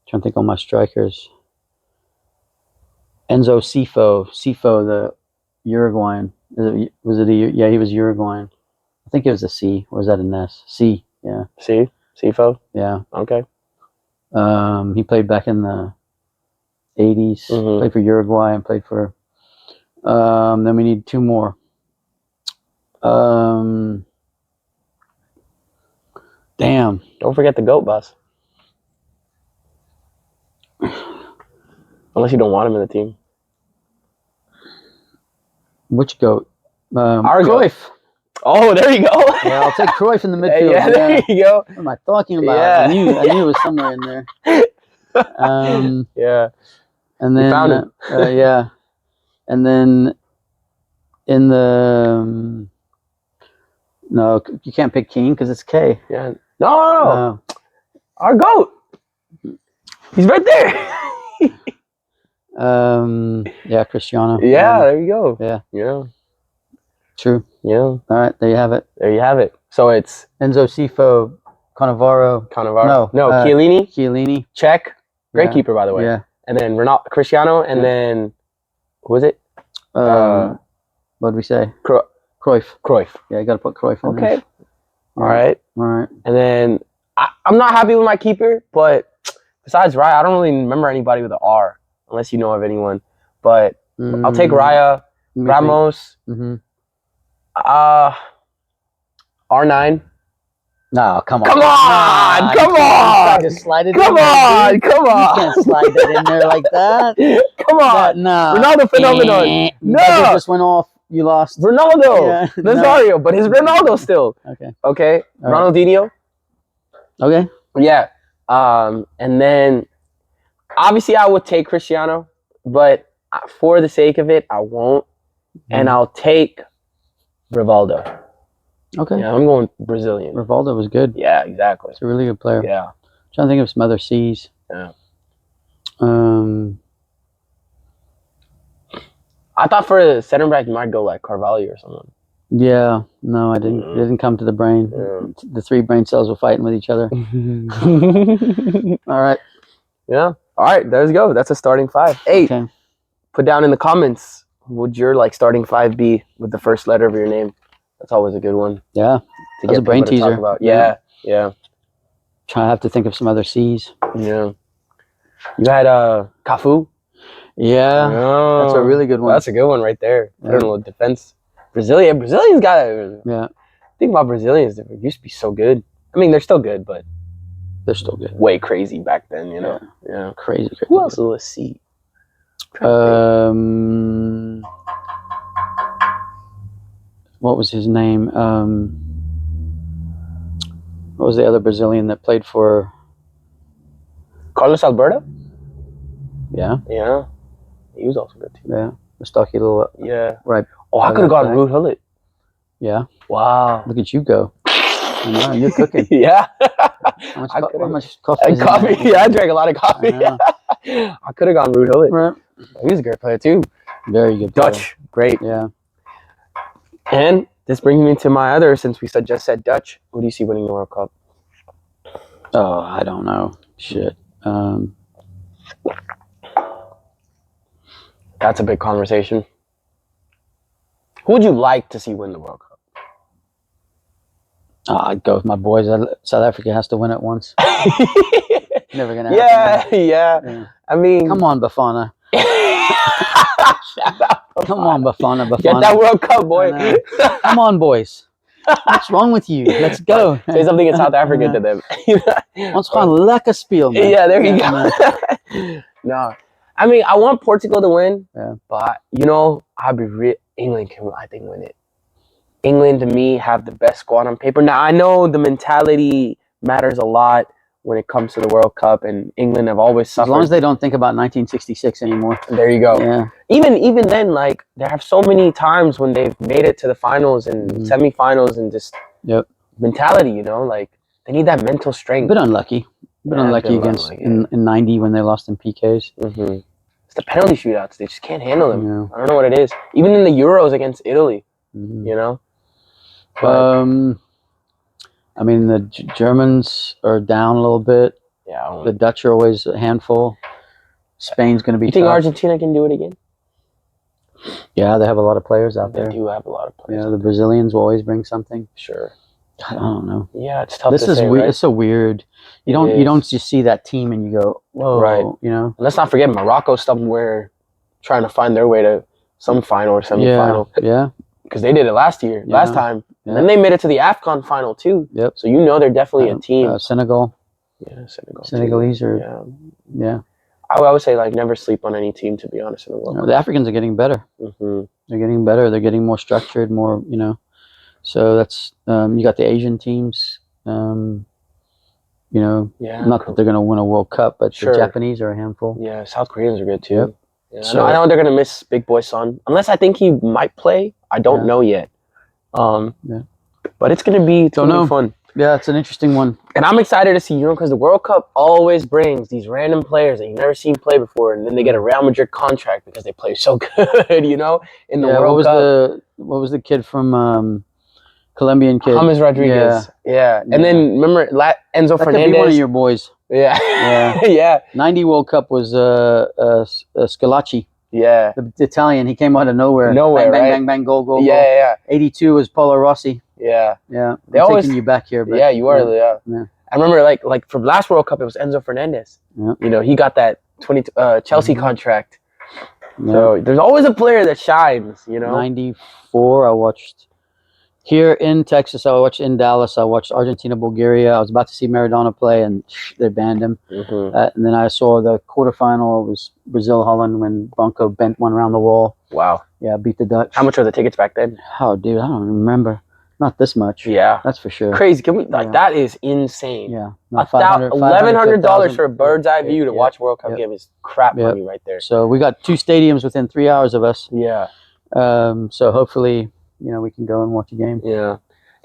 trying to think on my strikers. Enzo Cifo, the Uruguayan. Was it yeah, he was Uruguayan. I think it was a C. Or was that an S? C, yeah. C? Cifo? Yeah. Okay. He played back in the 80s. Mm-hmm. Played for Uruguay and played for... then we need 2 more. Damn. Don't forget the GOAT, boss. Unless you don't want him in the team. Which GOAT? Our Cruyff. GOAT. Oh, there you go. Yeah, I'll take Cruyff in the midfield. Yeah, there you go. What am I talking about? Yeah. I knew it was somewhere in there. Yeah. And then you found him. yeah. And then in the no, you can't pick King because it's K. Yeah. No. Our GOAT. He's right there. Yeah, Cristiano. Yeah, there you go. Yeah. Yeah. True. Yeah. All right, there you have it. There you have it. So it's Enzo Cifo, Cannavaro. No, Chiellini. Chiellini. Check. Great keeper, by the way. Yeah. And then Cristiano, and then who was it? What did we say? Cruyff. Yeah, you got to put Cruyff in there. Okay. All right. All right. And then I'm not happy with my keeper, but besides Raya, I don't really remember anybody with an R, unless you know of anyone. But I'll take Raya. Ramos. Mm-hmm. R9. No, come on. Come on! Nah, Come you tried on! to slide it Come in there, on! dude. Come You on! can't slide that in there like that. Come on! No. Ronaldo phenomenon. No. No. Just went off. You lost. Ronaldo. Yeah, Nazario, but his Ronaldo still. Okay. Okay. All right. Ronaldinho. Okay. Yeah. And then obviously I would take Cristiano, but for the sake of it, I won't. And I'll take Rivaldo. Okay. Yeah, I'm going Brazilian. Rivaldo was good. Yeah, exactly. He's a really good player. Yeah. Trying to think of some other C's. Yeah. I thought for the center back you might go like Carvalho or someone. Yeah. No, I didn't. It didn't come to the brain. Yeah. The three brain cells were fighting with each other. All right. Yeah. All right. There you go. That's a starting five. Hey, Okay. put down in the comments, would your like starting five be with the first letter of your name? That's always a good one Yeah. to That's a brain people to talk teaser. about. Yeah. Yeah. Trying to have to think of some other C's. Yeah. You had Cafu. Yeah. Oh, That's a really good one. That's a good one right there. Yeah. I don't know, defense. Brazilians got it. Yeah. Think about Brazilians. They used to be so good. I mean, they're still good, but They're still good. way crazy back then, you know? Yeah. Crazy. Who else? Let's see. What was his name? What was the other Brazilian that played for? Carlos Alberto? Yeah. Yeah. He was also good too. Yeah. The stocky little. Yeah. Right. Oh, I could have gone Ruud Gullit. Yeah. Wow. Look at you go. I know, you're cooking. Yeah. How I much coffee? Is in coffee. that? Yeah, I drank a lot of coffee. I I could have gone Ruud Gullit. Right. He was a great player too. Very good. player. Dutch. Great. Yeah. And this brings me to my other, since we just said Dutch, who do you see winning the World Cup? Oh, I don't know. Shit. That's a big conversation. Who would you like to see win the World Cup? I'd go with my boys. South Africa has to win it once. Never gonna happen. Yeah. I mean, Come on, Bafana. Shout out. Come on, Bafana. Get that World Cup, boy. Come on, boys. What's wrong with you? Let's go. Say something in South Africa to them. Ons gaan lekker speel, man. Yeah, there you go. No, I mean, I want Portugal to win, but you know, England can, I think, win it. England, to me, have the best squad on paper. Now, I know the mentality matters a lot when it comes to the World Cup, and England have always suffered. As long as they don't think about 1966 anymore. There you go. Yeah. Even then, like, there have so many times when they've made it to the finals and semifinals and just mentality, you know, like, they need that mental strength. A bit unlucky. Unlucky against in 90 when they lost in PKs. Mm-hmm. It's the penalty shootouts. They just can't handle them. Yeah. I don't know what it is. Even in the Euros against Italy, you know? But, I mean, the Germans are down a little bit. yeah. The Dutch are always a handful. Spain's going to be You think tough. Argentina can do it again? Yeah, they have a lot of players out there. They do have a lot of players. Yeah, the Brazilians will always bring something. Sure. I don't know. Yeah, it's tough This to is say, weird. right? It's so weird. You don't just see that team and you go, whoa, Right. you know? And let's not forget Morocco somewhere trying to find their way to some final or semifinal. Yeah. Because they did it last time. And then they made it to the AFCON final too. Yep. So you know they're definitely a team. Senegal. Yeah, Senegal. Senegalese are, Yeah. I would say, like, never sleep on any team, to be honest, in the World Cup. the Africans are getting better. Mm-hmm. They're getting better. They're getting more structured, more, you know. So that's, you got the Asian teams, you know, Yeah. not that they're going to win a World Cup, but Sure. the Japanese are a handful. Yeah, South Koreans are good too. Yep. Yeah, So- I know they're gonna miss Big Boy Son, unless I think he might play. I don't know yet. But it's gonna be fun. Yeah, it's an interesting one. And I'm excited to see, you know, because the World Cup always brings these random players that you've never seen play before, and then they get a Real Madrid contract because they play so good, you know, in the World Cup. What was the kid from Colombian kid? James Rodriguez. Yeah. And then remember Enzo That could Fernandez. be one of your boys. Yeah. Yeah. Yeah. 90 World Cup was Scalacci, Yeah. the Italian. He came out of nowhere. Nowhere, bang, bang, right? bang, bang, goal, goal, Yeah. goal. Yeah. 82 was Paulo Rossi. Yeah. Yeah. They I'm always- taking you back here. But Yeah, you are. Yeah. Yeah. I remember, like from last World Cup, it was Enzo Fernandez. Yeah. You know, he got that Chelsea contract, Yeah. So there's always a player that shines, you know. 94, I watched here in Texas. I watched in Dallas. I watched Argentina, Bulgaria. I was about to see Maradona play, and they banned him. Mm-hmm. And then I saw the quarterfinal. It was Brazil Holland when Bronco bent one around the wall. Wow. Yeah, beat the Dutch. How much are the tickets back then? Oh, dude, I don't remember. Not this much. Yeah, That's for sure. crazy. Can we like Yeah. that is insane. Yeah, $1,100 for a bird's eye view to Yeah. watch World Cup Yep. game is crap Yep. money right there. So we got 2 stadiums within 3 hours of us. Yeah, So hopefully, we can go and watch a game. yeah.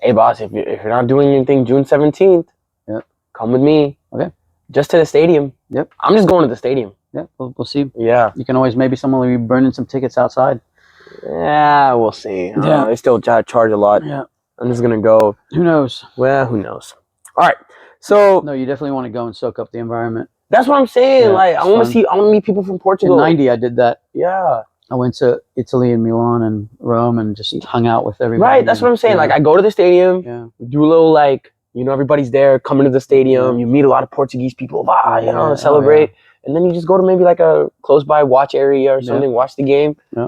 Hey, boss, if you're not doing anything June 17th, Yep. come with me. Okay. Just to the stadium. Yep. I'm just going to the stadium. Yeah, we'll see. Yeah. You can always, maybe someone will be burning some tickets outside. Yeah, we'll see. Yeah. They still charge a lot. Yeah. I'm just gonna go. Who knows? Well, who knows? All right. So No, you definitely want to go and soak up the environment. that's what I'm saying. Yeah, Like, I it's want to fun. see. I want to meet people from In Portugal. '90, I did that. Yeah. I went to Italy and Milan and Rome and just hung out with everybody. Right. That's what I'm saying. Yeah. Like, I go to the stadium, Yeah. do a little everybody's there, coming to the stadium. Yeah. You meet a lot of Portuguese people. Yeah. Celebrate. And then you just go to maybe like a close by watch area or Yeah. something, watch the game. Yeah.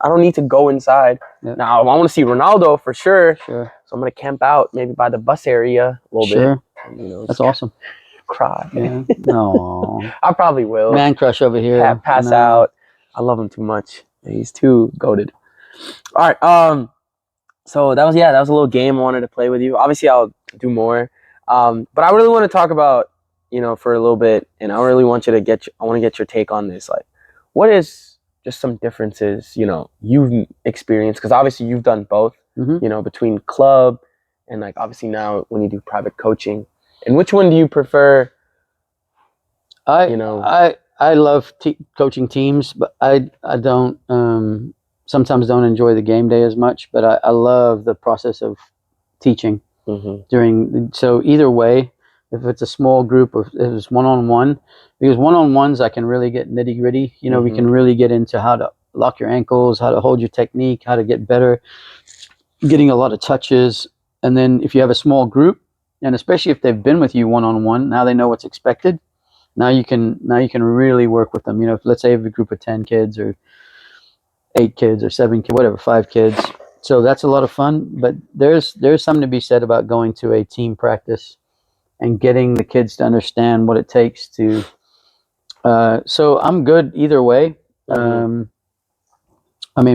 I don't need to go inside. Yeah. Now, I want to see Ronaldo for sure. Sure. So I'm going to camp out maybe by the bus area a little Sure. bit. That's awesome. Cry. Yeah. No. I probably will. Man crush over here. Pass No. out. I love him too much. He's too goated. All right. So that was a little game I wanted to play with you. Obviously, I'll do more. But I really want to talk about, for a little bit, and I really want you to I want to get your take on this. Like, what is just some differences, you've experienced? Because obviously you've done both, Mhm. between club and like obviously now when you do private coaching. And which one do you prefer? I love coaching teams, but I don't sometimes don't enjoy the game day as much. But I love the process of teaching Mm-hmm. so either way, if it's a small group or if it's one-on-one, because one-on-ones I can really get nitty-gritty. We Mhm. can really get into how to lock your ankles, how to hold your technique, how to get better, getting a lot of touches. And then if you have a small group, and especially if they've been with you one-on-one, now they know what's expected. Now you can really work with them. If, let's say you have a group of 10 kids or 8 kids or 7 kids, whatever, 5 kids. So that's a lot of fun. But there's something to be said about going to a team practice and getting the kids to understand what it takes to. So I'm good either way. Mhm.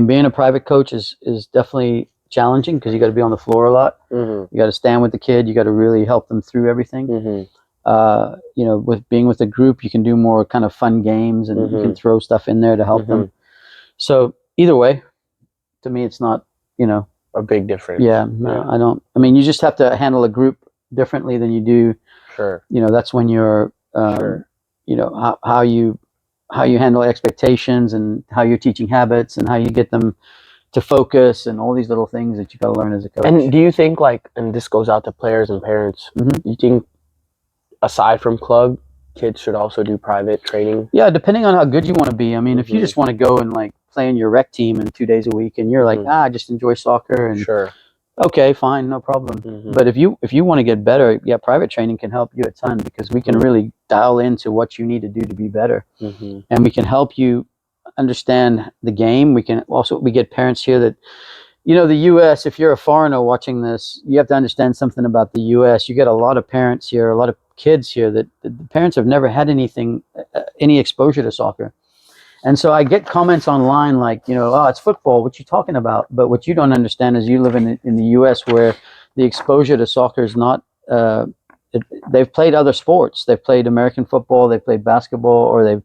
Being a private coach is definitely challenging because you got to be on the floor a lot. Mm-hmm. You got to stand with the kid. You got to really help them through everything. Mm-hmm. With being with a group, you can do more kind of fun games and you can throw stuff in there to help them. So either way, to me, it's not, A big difference. yeah, no, I don't. You just have to handle a group differently than you do. Sure. That's when you're, Sure. how you handle expectations and how you're teaching habits and how you get them to focus and all these little things that you got to learn as a coach. And do you think and this goes out to players and parents, Mhm. you think aside from club, kids should also do private training? Yeah, depending on how good you want to be. If you Mhm. just want to go and play in your rec team in 2 days a week and you're like, Mhm. I just enjoy soccer and Sure. okay, fine, no problem. Mhm. But if you want to get better, yeah, private training can help you a ton because we can really dial into what you need to do to be better. Mhm. And we can help you understand the game. We get parents here that, the U.S., if you're a foreigner watching this, you have to understand something about the U.S. You get a lot of parents here, a lot of kids here that the parents have never had any exposure to soccer. And so I get comments online like, oh, it's football. What you talking about? But what you don't understand is you live in the U.S. where the exposure to soccer is not. They've played other sports. They've played American football. They've played basketball, or they've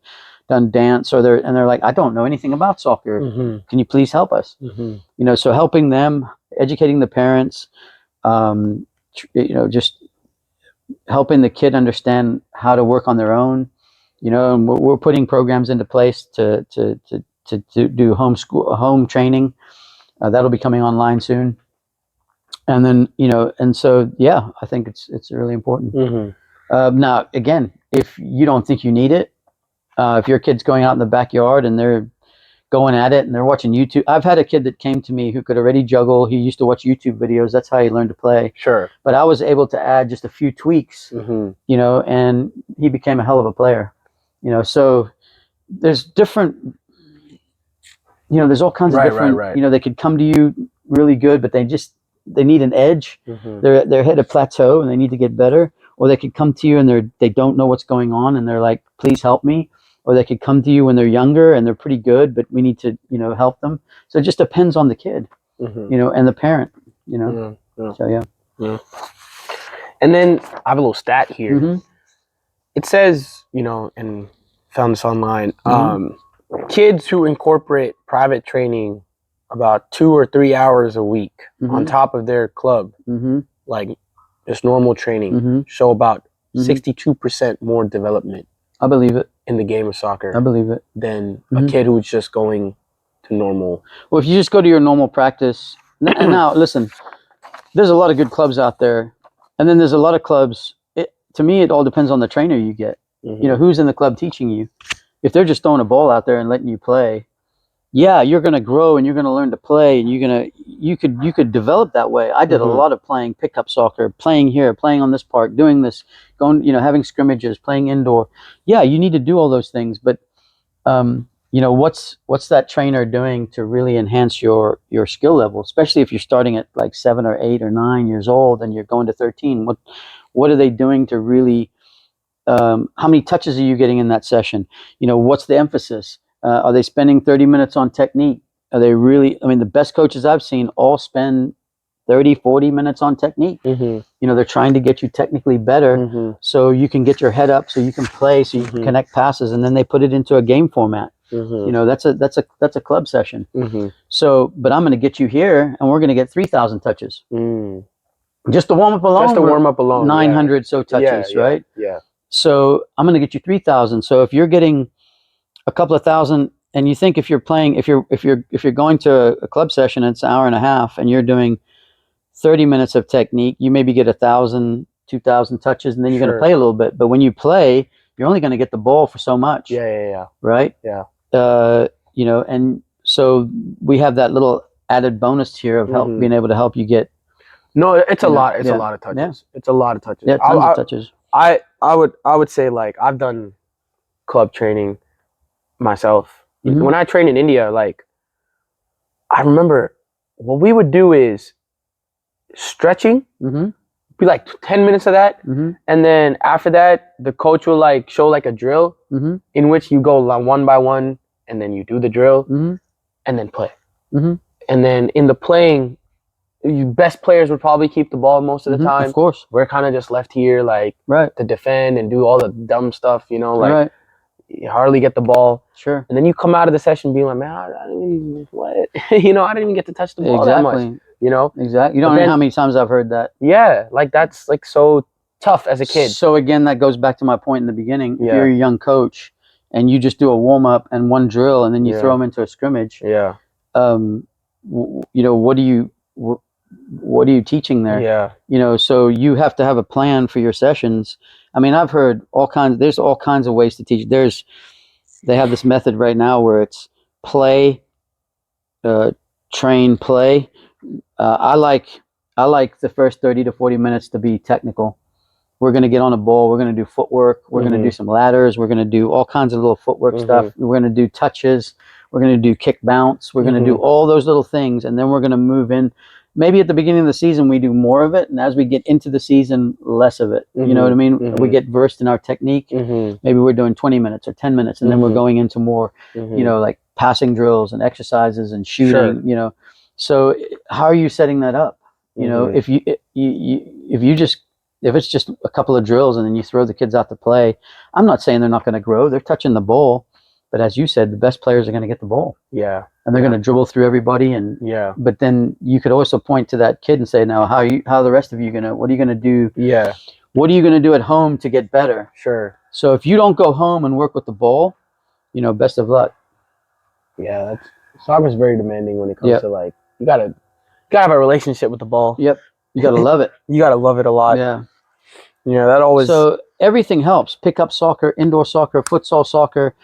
done dance, or they're like, I don't know anything about soccer. Mhm. Can you please help us? Mhm. So helping them, educating the parents, just helping the kid understand how to work on their own. And we're putting programs into place to do home training. That'll be coming online soon. And then, and so, yeah, I think it's really important. Mhm. Now, again, if you don't think you need it, if your kid's going out in the backyard and they're going at it and they're watching YouTube. I've had a kid that came to me who could already juggle. He used to watch YouTube videos. That's how he learned to play. Sure. But I was able to add just a few tweaks, Mhm. and he became a hell of a player. So there's different there's all kinds of Right, different, right. they could come to you really good, but they need an edge. Mm-hmm. They're hit a plateau and they need to get better. Or they could come to you and they don't know what's going on and they're like, please help me. Or they could come to you when they're younger and they're pretty good, but we need to, help them. So it just depends on the kid, Mm-hmm. and the parent, Yeah. So yeah. And then I have a little stat here. Mhm. It says, and found this online, Mhm. kids who incorporate private training about 2 or 3 hours a week on Mhm. top of their club, Mhm. like just normal training, Mhm. show about Mhm. 62% more development I believe it. in the game of I soccer believe it. than a Mhm. kid who's just going to normal. Well, if you just go to your normal practice, and now listen, there's a lot of good clubs out there, and then there's a lot of clubs. To me, it all depends on the trainer you get. Mhm. Who's in the club teaching you. If they're just throwing a ball out there and letting you play, yeah, you're gonna grow and you're gonna learn to play, and you could develop that way. I did a Mhm. lot of playing pickup soccer, playing here, playing on this park, doing this, going, having scrimmages, playing indoor. Yeah, you need to do all those things, but what's that trainer doing to really enhance your skill level, especially if you're starting at like 7 or 8 or 9 years old and you're going to 13? What are they doing to really, how many touches are you getting in that session? What's the emphasis? Are they spending 30 minutes on technique? Are they really, the best coaches I've seen all spend 30, 40 minutes on technique. Mhm. They're trying to get you technically better Mhm. so you can get your head up, so you can play, so you can Mhm. connect passes, and then they put it into a game format. Mhm. That's a club session. Mhm. So, but I'm going to get you here, and we're going to get 3,000 touches Mm. just to warm up alone. Just to warm up alone. 900 so Yeah. touches, right? Yeah. So I'm going to get you 3,000. So if you're getting a couple of thousand, and you think if you're playing, if you're going to a club session, it's an hour and a half, and you're doing 30 minutes of technique, you maybe get 1,000, 2,000 touches, and then you're going to Sure. play a little bit. But when you play, you're only going to get the ball for so much. Yeah. Right? Yeah. And so we have that little added bonus here of Mhm. being able to help you get. No, it's a lot. It's yeah, a lot of touches. yeah. It's a lot of touches. Yeah, tons of touches. I would say, like, I've done club training myself. Mhm. When I trained in India, like, I remember what we would do is stretching. Mm-hmm. Be like 10 minutes of that, Mm-hmm. and then after that, the coach will like show like a drill Mm-hmm. in which you go one by one, and then you do the drill, Mm-hmm. and then play. Mm-hmm. And then in the playing, you best players would probably keep the ball most of the Mm-hmm. time. Of course. We're kind of just left here like Right. to defend and do all the dumb stuff, like Right. you hardly get the ball. Sure. And then you come out of the session being like, man, I didn't even what, I didn't even get to touch the ball that much. Exactly. You don't know how many times I've heard that. Yeah, like that's like so tough as a kid. So again, that goes back to my point in the beginning. If Yeah. you're a young coach and you just do a warm up and one drill, and then you Yeah. throw them into a scrimmage, Yeah. what are you teaching there? Yeah. So you have to have a plan for your sessions. I've heard there's all kinds of ways to teach. They have this method right now where it's play, train, play. I like the first 30 to 40 minutes to be technical. We're going to get on a ball. We're going to do footwork. We're going to do some ladders. We're going to do all kinds of little footwork stuff. We're going to do touches. We're going to do kick bounce. We're going to do all those little things. And then we're going to move in. Maybe at the beginning of the season, we do more of it. And as we get into the season, less of it. You know what I mean? We get versed in our technique. Maybe we're doing 20 minutes or 10 minutes. And then we're going into more, like passing drills and exercises and shooting, Sure. So how are you setting that up? If it's just a couple of drills and then you throw the kids out to play, I'm not saying they're not going to grow. They're touching the ball, but as you said, the best players are going to get the ball. Yeah. And they're going to dribble through everybody. But then you could also point to that kid and say, now, how the rest of you what are you going to do? Yeah. What are you going to do at home to get better? Sure. So if you don't go home and work with the ball, best of luck. Yeah. Soccer's very demanding when it comes to like, you gotta have a relationship with the ball. Yep. You got to love it. You gotta love it a lot. Yeah. Yeah, that always. So everything helps. Pickup soccer, indoor soccer, futsal soccer,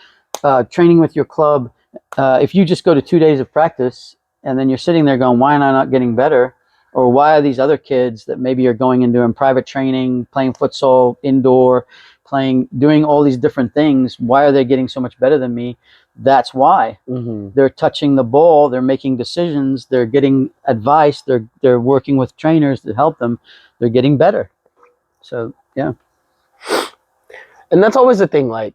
training with your club. If you just go to 2 days of practice and then you're sitting there going, why am I not getting better? Or why are these other kids that maybe are going and doing private training, playing futsal indoor, playing, doing all these different things. Why are they getting so much better than me? That's why. They're touching the ball, they're making decisions, they're getting advice, they're working with trainers to help them. They're getting better. So yeah. And that's always the thing. Like,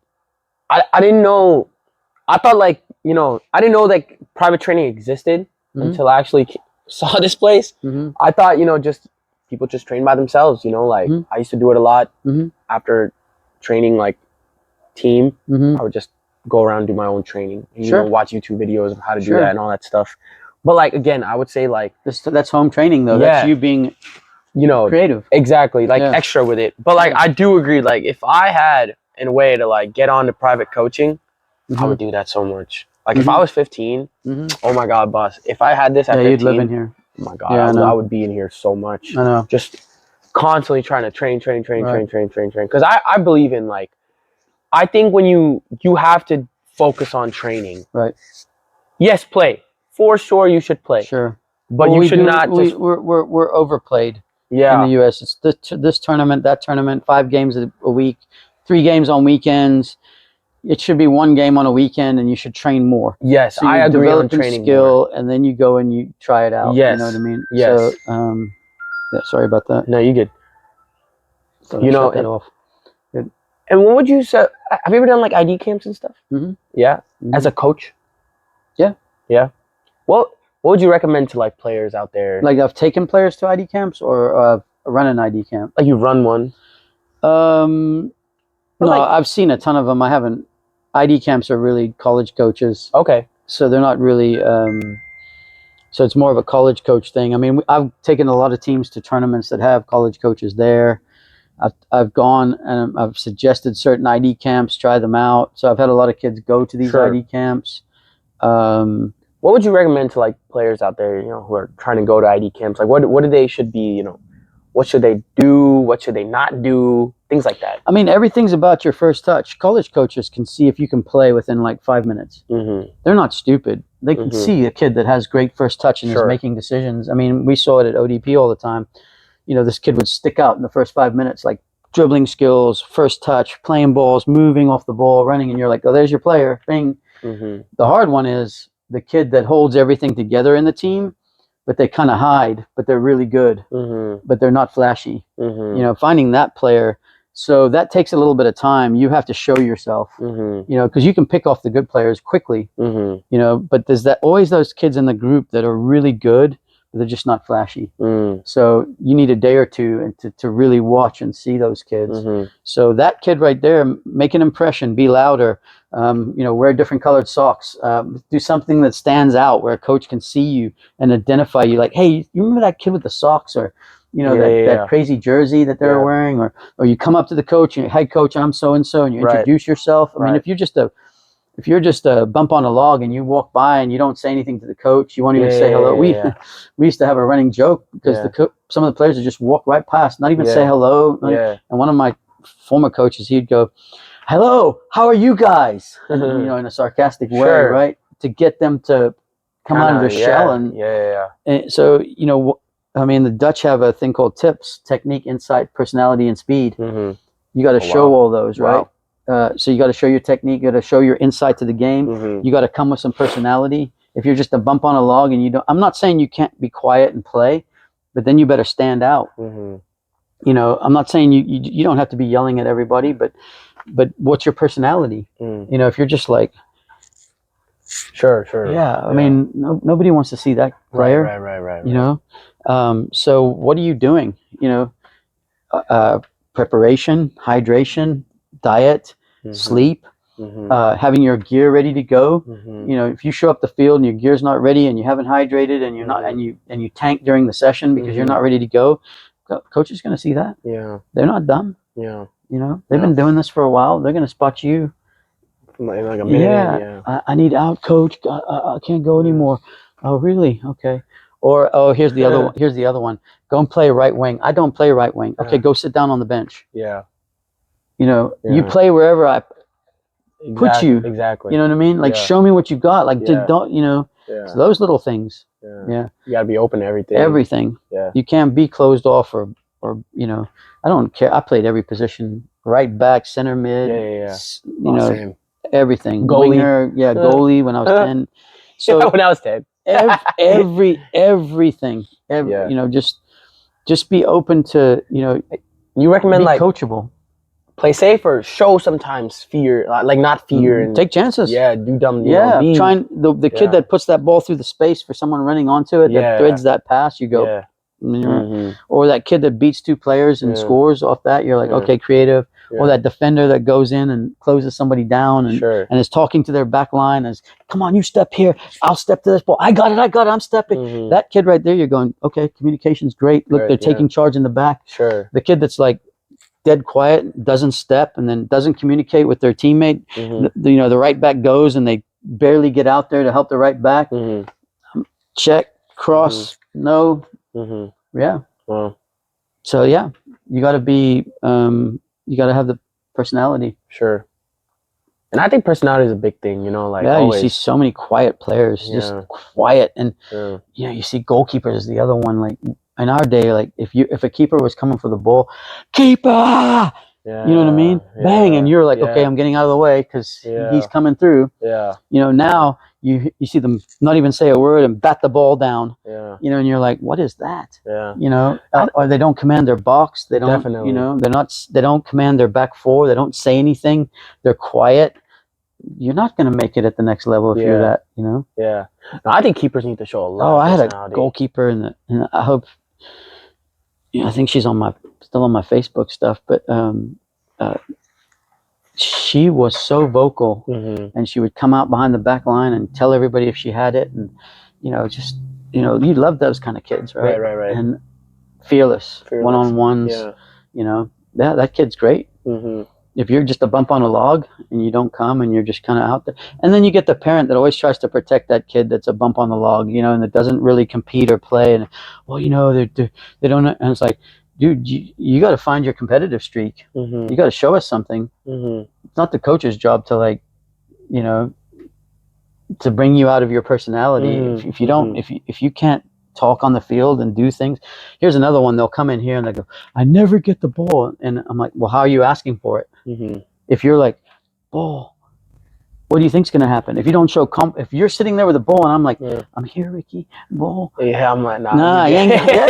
I didn't know. I thought, like, you know, I didn't know that private training existed until I actually saw this place. I thought, you know, just people just train by themselves. You know, like I used to do it a lot after training, like team. I would just go around and do my own training. And, you know, watch YouTube videos of how to do that and all that stuff. But like again, I would say like that's home training though. Yeah. That's you being, you know, creative. Exactly, like extra with it. But like I do agree. Like if I had a way to like get on to private coaching, I would do that so much. Like if I was 15, oh my God, boss! If I had this at 15, you'd live in here. Oh my God, I would be in here so much. I know. Just constantly trying to train. Because I believe in like, I think when you have to focus on training. Right. Yes, play. For sure, you should play. Sure. But you should not just. We're overplayed. Yeah. In the U.S., it's this tournament, that tournament, 5 games a week, 3 games on weekends. It should be 1 game on a weekend, and you should train more. Yes, so I agree on training skill, and then you go and you try it out. Yes. You know what I mean? Yes. So, yeah, sorry about that. No, you good. So you know, shut that off. Good. And what would you say? Have you ever done like ID camps and stuff? Yeah. As a coach. Yeah. Yeah. Well, what would you recommend to like players out there? Like I've taken players to ID camps or run an ID camp. Like you run one. No, I've seen a ton of them. I haven't. ID camps are really college coaches. Okay. So they're not really. So it's more of a college coach thing. I mean, I've taken a lot of teams to tournaments that have college coaches there. I've gone and I've suggested certain ID camps, try them out. So I've had a lot of kids go to these ID camps. What would you recommend to like players out there, you know, who are trying to go to ID camps? Like, what do they should be, you know, what should they do? What should they not do? Things like that. I mean, everything's about your first touch. College coaches can see if you can play within like 5 minutes. They're not stupid. They can see a kid that has great first touch and is making decisions. I mean, we saw it at ODP all the time. You know, this kid would stick out in the first 5 minutes, like dribbling skills, first touch, playing balls, moving off the ball, running, and you're like, oh, there's your player. Bing. The hard one is the kid that holds everything together in the team, but they kind of hide, but they're really good, but they're not flashy. You know, finding that player. So that takes a little bit of time. You have to show yourself, you know, because you can pick off the good players quickly, you know, but there's always those kids in the group that are really good, but they're just not flashy. So you need a day or two to really watch and see those kids. So that kid right there, make an impression, be louder, you know, wear different colored socks, do something that stands out where a coach can see you and identify you. Like, hey, you remember that kid with the socks, or you know, that crazy jersey that they're wearing, or you come up to the coach and, hey coach, I'm so and so, and you introduce yourself. I mean, if you're just a bump on a log and you walk by and you don't say anything to the coach, you won't even say hello. We used to have a running joke because some of the players would just walk right past, not even say hello. And one of my former coaches, he'd go, hello, how are you guys? You know, in a sarcastic way, right? To get them to come out of their shell. And so, you know, I mean, the Dutch have a thing called TIPS: technique, insight, personality, and speed. You got to show all those, right? So you got to show your technique, you got to show your insight to the game. You got to come with some personality. If you're just a bump on a log and you don't, I'm not saying you can't be quiet and play, but then you better stand out. You know, I'm not saying you don't have to be yelling at everybody, but what's your personality? You know, if you're just like, I mean, nobody wants to see that player. Right. You know, so what are you doing? You know, preparation, hydration, diet, sleep, having your gear ready to go. You know, if you show up the field and your gear's not ready and you haven't hydrated and you're not, and you tank during the session because you're not ready to go, coach is going to see that. They're not dumb. You know, they've been doing this for a while. They're going to spot you. Like a minute. I need out, coach. I can't go anymore. Oh, really? Okay. Or here's the other one. Here's the other one. Go and play right wing. I don't play right wing. Okay, go sit down on the bench. You know, you play wherever I put you. Exactly. You know what I mean? Like, show me what you got. Like, don't, you know, so those little things. You gotta be open to everything. Everything. You can't be closed off or, you know, I don't care. I played every position right back, center mid, Yeah. you know, Same. everything. Goalie. Winger, goalie when I was 10. So when I was 10. everything, Yeah. you know, just be open to, you know, You recommend be like coachable. play safe or show sometimes fear, like not fear and Take chances. Yeah, do dumb. Yeah, be, trying the kid that puts that ball through the space for someone running onto it, that threads that pass, you go. Yeah. Or that kid that beats two players and scores off that, you're like, okay, creative. Or that defender that goes in and closes somebody down and is talking to their back line as, come on, you step here, I'll step to this ball. I got it, I'm stepping. That kid right there, you're going, okay, communication's great. Look, they're taking charge in the back. Sure. The kid that's like dead quiet, doesn't step, and then doesn't communicate with their teammate. You know, the right back goes and they barely get out there to help the right back. Check, cross, no. Yeah. Wow. So yeah, you got to be, you got to have the personality. Sure. And I think personality is a big thing, you know, like always. You see so many quiet players, just quiet. And, you know, you see goalkeepers is the other one. Like in our day, like if a keeper was coming for the ball, keeper, you know what I mean? Bang. And you're like, okay, I'm getting out of the way because he's coming through. Yeah. You know, now you see them not even say a word and bat the ball down. Yeah. You know, and you're like, what is that? Yeah. You know, or they don't command their box. They don't, you know, they don't command their back four. They don't say anything. They're quiet. You're not going to make it at the next level if you're that, you know? Yeah. No, I think keepers need to show a lot of I had personality. a goalkeeper and I hope, you know, I think she's still on my Facebook stuff, but she was so vocal and she would come out behind the back line and tell everybody if she had it. And, you know, just, you know, you love those kind of kids, right? Right. And fearless. One-on-ones, you know, that kid's great. If you're just a bump on a log and you don't come and you're just kind of out there, and then you get the parent that always tries to protect that kid that's a bump on the log, you know, and that doesn't really compete or play, and well, you know, they don't, and it's like, dude, you got to find your competitive streak. You got to show us something. It's not the coach's job to, like, you know, to bring you out of your personality. If you don't, if you can't talk on the field and do things. Here's another one. They'll come in here and they go, I never get the ball. And I'm like, well, how are you asking for it? If you're like, ball, what do you think's going to happen? If you don't show if you're sitting there with a ball and I'm like, I'm here, Ricky, ball. Yeah, I'm like, nah. Yeah,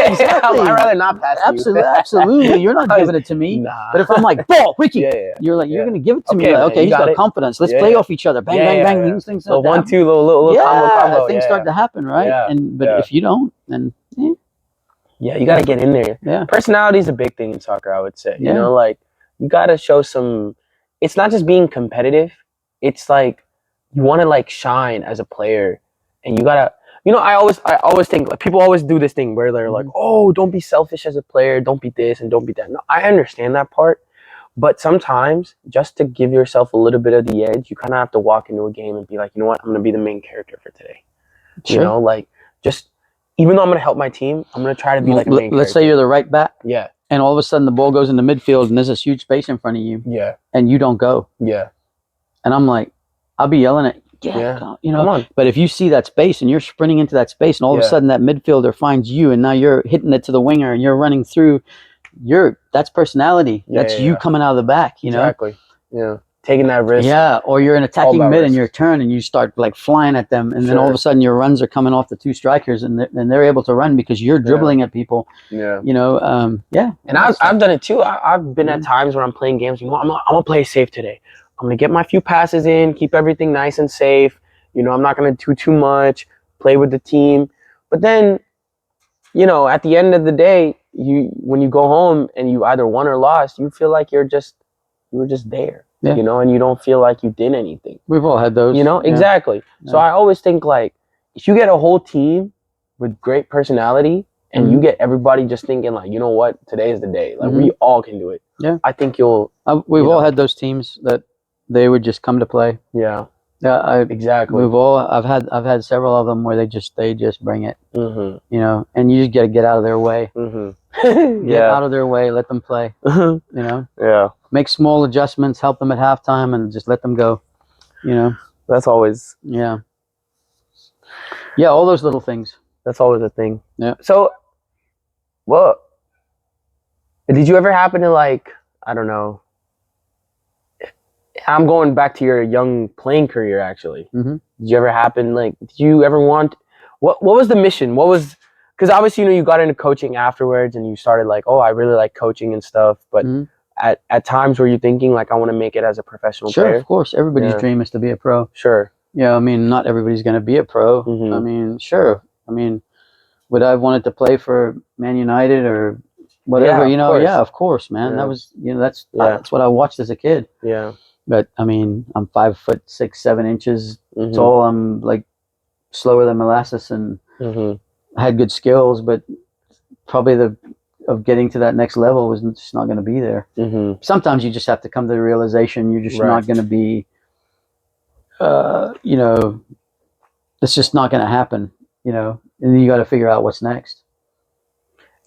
exactly. I'd rather not pass you. Absolutely. You're not giving it to me. Nah. But if I'm like, ball, Ricky, you're like, you're going to give it to me. Like, okay, he's got confidence. Let's play off each other. Bang, bang, bang. These things so 1, 2, little combo. Things start to happen, right? But if you don't, then yeah, you got to get in there. Yeah. Personality is a big thing in soccer, I would say. You know, like, you got to show some. It's not just being competitive. It's like you want to, like, shine as a player, and you gotta. You know, I always think, like, people always do this thing where they're like, oh, don't be selfish as a player, don't be this and don't be that. No, I understand that part, but sometimes just to give yourself a little bit of the edge, you kind of have to walk into a game and be like, you know what, I'm gonna be the main character for today. Sure. You know, like, just even though I'm gonna help my team, I'm gonna try to be like a main character. Let's say you're the right back. Yeah. And all of a sudden the ball goes into midfield and there's this huge space in front of you. Yeah. And you don't go. Yeah. And I'm like, I'll be yelling at you, you know. Come on. But if you see that space and you're sprinting into that space and all of a sudden that midfielder finds you and now you're hitting it to the winger and you're running through, that's personality. That's you coming out of the back, you know. Exactly. Yeah. Taking that risk. Yeah. Or you're in attacking mid and you're turn and you start, like, flying at them and then all of a sudden your runs are coming off the two strikers and they're able to run because you're dribbling at people. Yeah. You know, And I've done it too. I've been at times where I'm playing games, you know, I'm gonna play safe today. I'm going to get my few passes in, keep everything nice and safe. You know, I'm not going to do too much, play with the team. But then, you know, at the end of the day, when you go home and you either won or lost, you feel like you were just there, you know, and you don't feel like you did anything. We've all had those. You know, exactly. Yeah. So I always think, like, if you get a whole team with great personality and you get everybody just thinking, like, you know what, today is the day. Like, we all can do it. Yeah. I think we've all had those teams that they would just come to play. Yeah. Yeah, exactly. I've had several of them where they just bring it. You know, and you just got to get out of their way. Get out of their way, let them play. You know. Yeah. Make small adjustments, help them at halftime, and just let them go. You know. That's always. Yeah. Yeah, all those little things. That's always a thing. Yeah. So, well, did you ever happen to, like, I don't know, I'm going back to your young playing career. Actually, Mhm. did you ever happen? Like, did you ever want? What was the mission? What was? Because obviously, you got into coaching afterwards, and you started like, oh, I really like coaching and stuff. But Mhm. at times, were you thinking like, I want to make it as a professional Sure, player? of course. Everybody's Yeah. dream is to be a pro. Sure. Yeah, I mean, not everybody's going to be a pro. Mhm. I mean, sure. I mean, would I have wanted to play for Man United or whatever? Yeah, you of know, course. yeah, of course, man. Yeah. That was, that's Yeah. that's what I watched as a kid. Yeah. But I mean, I'm 5'6", 7 inches Mhm. tall. I'm like slower than molasses, and Mhm. I had good skills, but probably of getting to that next level was just not going to be there. Mhm. Sometimes you just have to come to the realization you're just Right. not going to be, it's just not going to happen, and then you got to figure out what's next.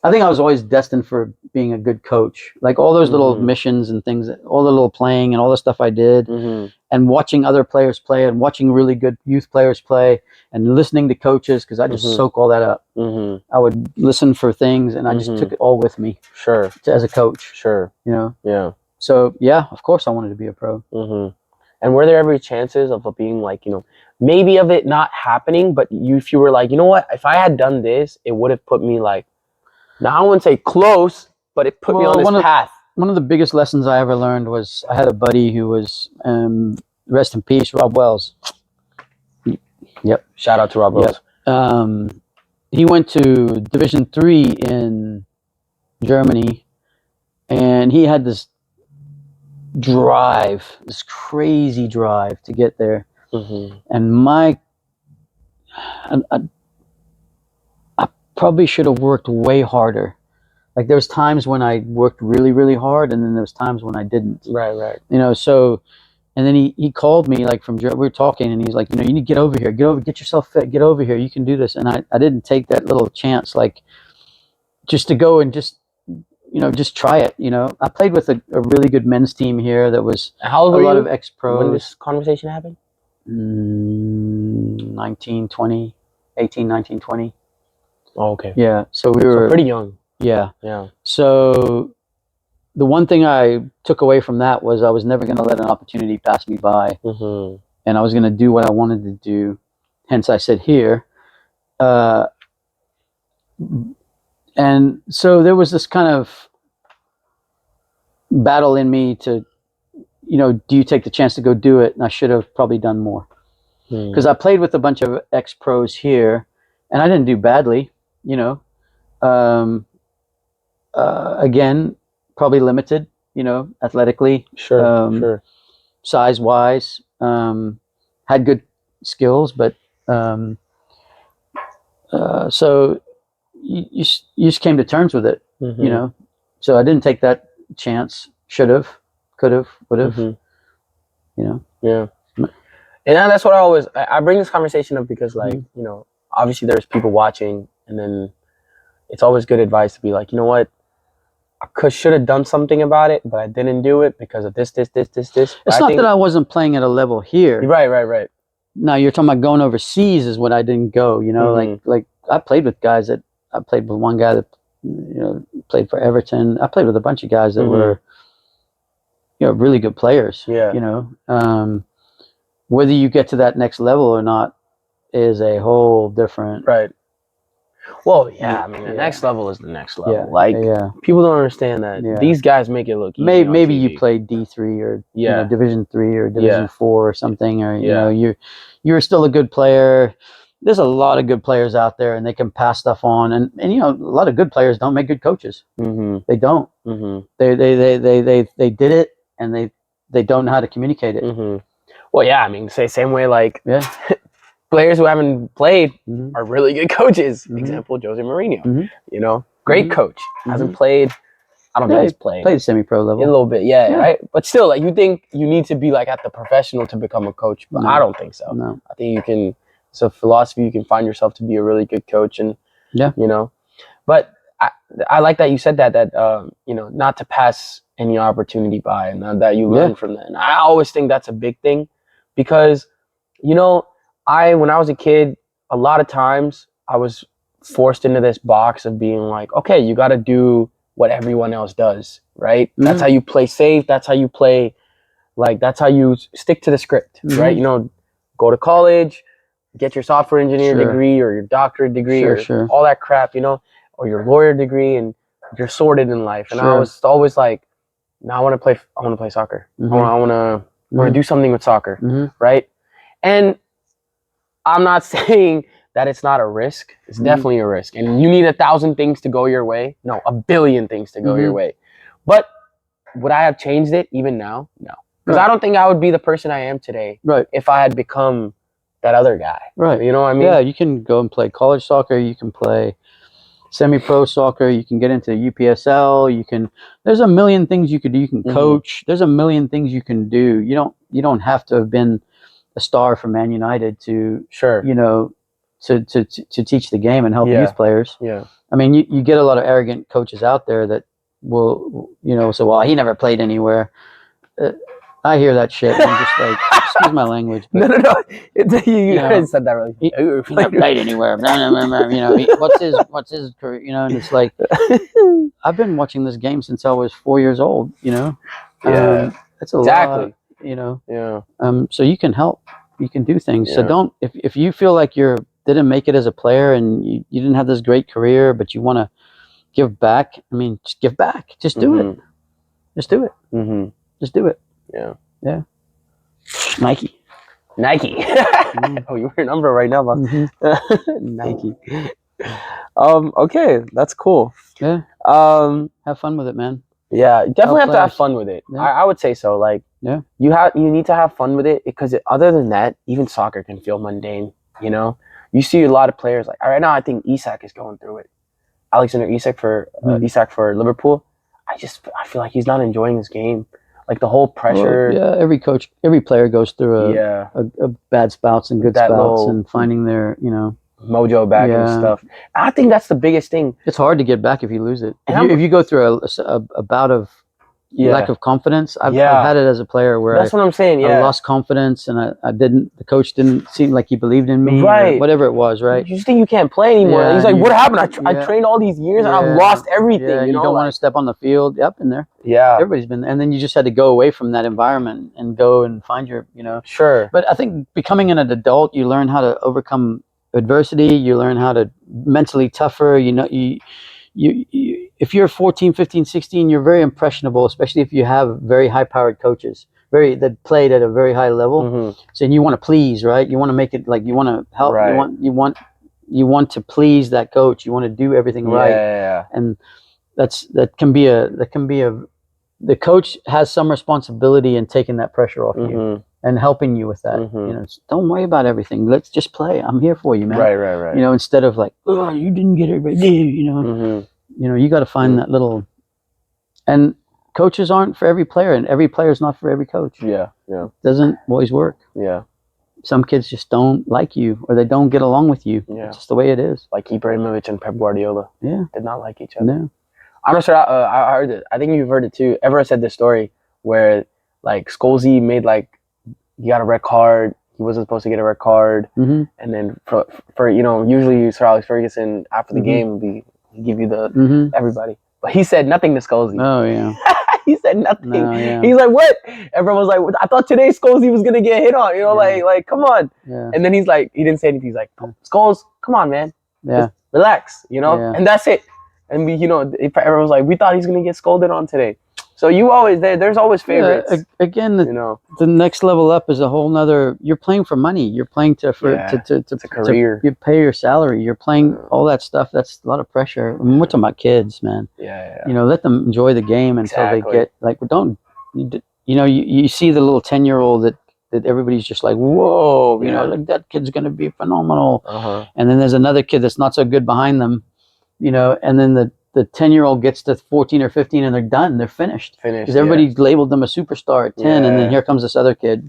I think I was always destined for being a good coach. Like all those little Mhm. missions and things, all the little playing and all the stuff I did, Mhm. and watching other players play and watching really good youth players play and listening to coaches, because I just Mhm. soak all that up. Mhm. I would listen for things and I just Mhm. took it all with me Sure. as a coach, Sure. Yeah. So yeah, of course I wanted to be a pro. Mhm. And were there ever chances of it being like, maybe of it not happening, but if you were like, you know what, if I had done this, it would have put me like, now I wouldn't say close, but it put me on this path. One of the biggest lessons I ever learned was I had a buddy who was, rest in peace, Rob Wells. Yep. Shout out to Rob Wells. He went to Division 3 in Germany, and he had this crazy drive to get there. Mhm. And I probably should have worked way harder. Like there was times when I worked really, really hard, and then there was times when I didn't. Right. So, and then he called me like we were talking, and he's like, you need to get over here, get yourself fit, get over here, you can do this. And I didn't take that little chance, like just to go and just try it. I played with a really good men's team here that was How old a were lot you of ex-pros. when this conversation happened? 19, 20, 18, 19, 20. Oh, okay. Yeah, so we were pretty young. Yeah. Yeah. So the one thing I took away from that was I was never going to let an opportunity pass me by, Mhm. and I was going to do what I wanted to do. Hence, I said here. And so there was this kind of battle in me to, do you take the chance to go do it? And I should have probably done more, because I played with a bunch of ex-pros here, and I didn't do badly. Again, probably limited, athletically. Sure. Size-wise, had good skills, but so you just came to terms with it, Mhm. So I didn't take that chance. Should have, could have, would have, Mhm. Yeah. And that's what I bring this conversation up because, like, obviously there's people watching, and then it's always good advice to be like, you know what, I should have done something about it, but I didn't do it because of this. But It's not that I wasn't playing at a level here. Right. Now you're talking about going overseas is what I didn't go. Mhm. Like I played with guys that I played with one guy that played for Everton. I played with a bunch of guys that Mhm. were really good players. Yeah. Whether you get to that next level or not is a whole different. Right. Well, yeah. I mean, the next level is the next level. Yeah. Like, Yeah. people don't understand that. Yeah. These guys make it look easy on Maybe TV. you played D3 or Yeah. Division 3 or Division 4 or something, or Yeah. you're still a good player. There's a lot of good players out there, and they can pass stuff on, and a lot of good players don't make good coaches. Mhm. They don't. Mhm. They did it, and they don't know how to communicate it. Mhm. Well, yeah. I mean, same way, like, Yeah. players who haven't played Mhm. are really good coaches. Mhm. Example, Jose Mourinho. Mhm. Great Mhm. coach. Hasn't played. I don't think he's played. Played semi-pro level. A little bit, yeah, Yeah. right? But still, like, you think you need to be, like, at the professional to become a coach, but No. I don't think so. No. I think it's a philosophy, you can find yourself to be a really good coach, and, Yeah. But I like that you said that not to pass any opportunity by, and that you learn from that. And I always think that's a big thing, because, when I was a kid, a lot of times I was forced into this box of being like, okay, you got to do what everyone else does, right? That's how you play safe. That's how you play Like that's how you stick to the script, right? Mhm. You know, go to college, get your software engineer Sure. degree or your doctorate degree Sure, or sure. all that crap, you know, or your lawyer degree, and you're sorted in life. And I Sure. was always like, no, I want to play. I want to play soccer. Mhm. I want to do something with soccer, Mhm. right? And I'm not saying that it's not a risk. It's Mhm. definitely a risk, and you need 1,000 things to go your way. No, 1,000,000,000 things to go your Mhm. way. But would I have changed it even now? No, because Right. I don't think I would be the person I am today Right. if I had become that other guy. Right. You know what I mean? Yeah, you can go and play college soccer. You can play semi-pro soccer. You can get into UPSL. You can. There's a million things you could do. You can Mhm. coach. There's a million things you can do. You don't have to have been a star for Man United to Sure. you know to teach the game and help Yeah. youth players. Yeah. I mean, you get a lot of arrogant coaches out there that will say, well, he never played anywhere. I hear that shit. And I'm just like, excuse my language, but No. You know, guys said that really. he never played anywhere. What's his career? And it's like, I've been watching this game since I was 4 years old. Yeah. That's a Exactly. lot. Yeah. So you can help, you can do things. So Yeah. don't, if you feel like didn't make it as a player and you didn't have this great career, but you want to give back. I mean, just give back. Just do it. Just do it. Mm-hmm. Just do it. Yeah. Yeah. Nike. Oh, you were a number right now, boss. Mhm. Nike. Okay, that's cool. Yeah. Um, Have fun with it, man. yeah, you definitely have to have players. fun with it. Yeah. I would say so. Like, Yeah. you need to have fun with it because other than that, even soccer can feel mundane. You know, you see a lot of players like right now. I think Isak is going through it. Alexander Isak for Liverpool. I feel like he's not enjoying his game. Like the whole pressure. Well, yeah, every player goes through a bad spouts and good That spouts little- and finding their, mojo back and Yeah. stuff. I think that's the biggest thing. it's hard to get back if you lose it. And If you go through a bout of lack of confidence, I've had it as a player where That's what I'm saying. I Yeah. lost confidence and the coach didn't seem like he believed in me, or Right. whatever it was, right? You just think you can't play anymore. Yeah, He's like, you- what happened? I yeah. trained all these years and Yeah. I've lost everything. Yeah, you know, don't want like- to step on the field. Yep, in there. Yeah. Everybody's been there. And then you just had to go away from that environment and go and find your, Sure. But I think becoming an adult, you learn how to overcome adversity. You learn how to mentally tougher. If you're 14, 15, 16, you're very impressionable, especially if you have very high-powered coaches, that played at a very high level. Mhm. So you want to please, right? You want to make it like you want to help. Right. You want to please that coach. You want to do everything right. Yeah. And that can be the coach has some responsibility in taking that pressure off you Mhm. and helping you with that. Mhm. Don't worry about everything. Let's just play. I'm here for you, man. Right. Instead of like, oh, you didn't get it right, Mhm. you got to find that little. And coaches aren't for every player, and every player is not for every coach. Yeah. Doesn't always work. Yeah. Some kids just don't like you, or they don't get along with you. Yeah. It's just the way it is. Like Ibrahimovic and Pep Guardiola Yeah. did not like each other. No. I'm not sure. I heard it. I think you've heard it too. Everett said this story where like Scholesy made like he got a red card. He wasn't supposed to get a red card, Mm-hmm. and then for usually Sir Alex Ferguson after the Mhm. game he give you the Mm-hmm. everybody, but he said nothing to Scholesy. Oh yeah. He said nothing. No, yeah. He's like, what? Everyone was like, I thought today Scholesy was gonna get hit on. Yeah. Like come on. Yeah. And then he's like, he didn't say anything. He's like, Scholes, come on, man, Yeah. relax, Yeah. and that's it. And we, everyone was like, we thought he's gonna get scolded on today. So there's always favorites. Yeah, again, the next level up is a whole nother. You're playing for money. You're playing to It's a career. You pay your salary. You're playing all that stuff. That's a lot of pressure. I mean, we're talking about kids, man. Yeah. Let them enjoy the game until Exactly. they get like. You see the little 10-year-old that everybody's just like, whoa, Yeah. like that kid's gonna be phenomenal. Uh-huh. And then there's another kid that's not so good behind them, and then the 10-year-old gets to 14 or 15 and they're done. They're finished. Finished. Because everybody labeled them a superstar at 10, and then Yeah. here comes this other kid.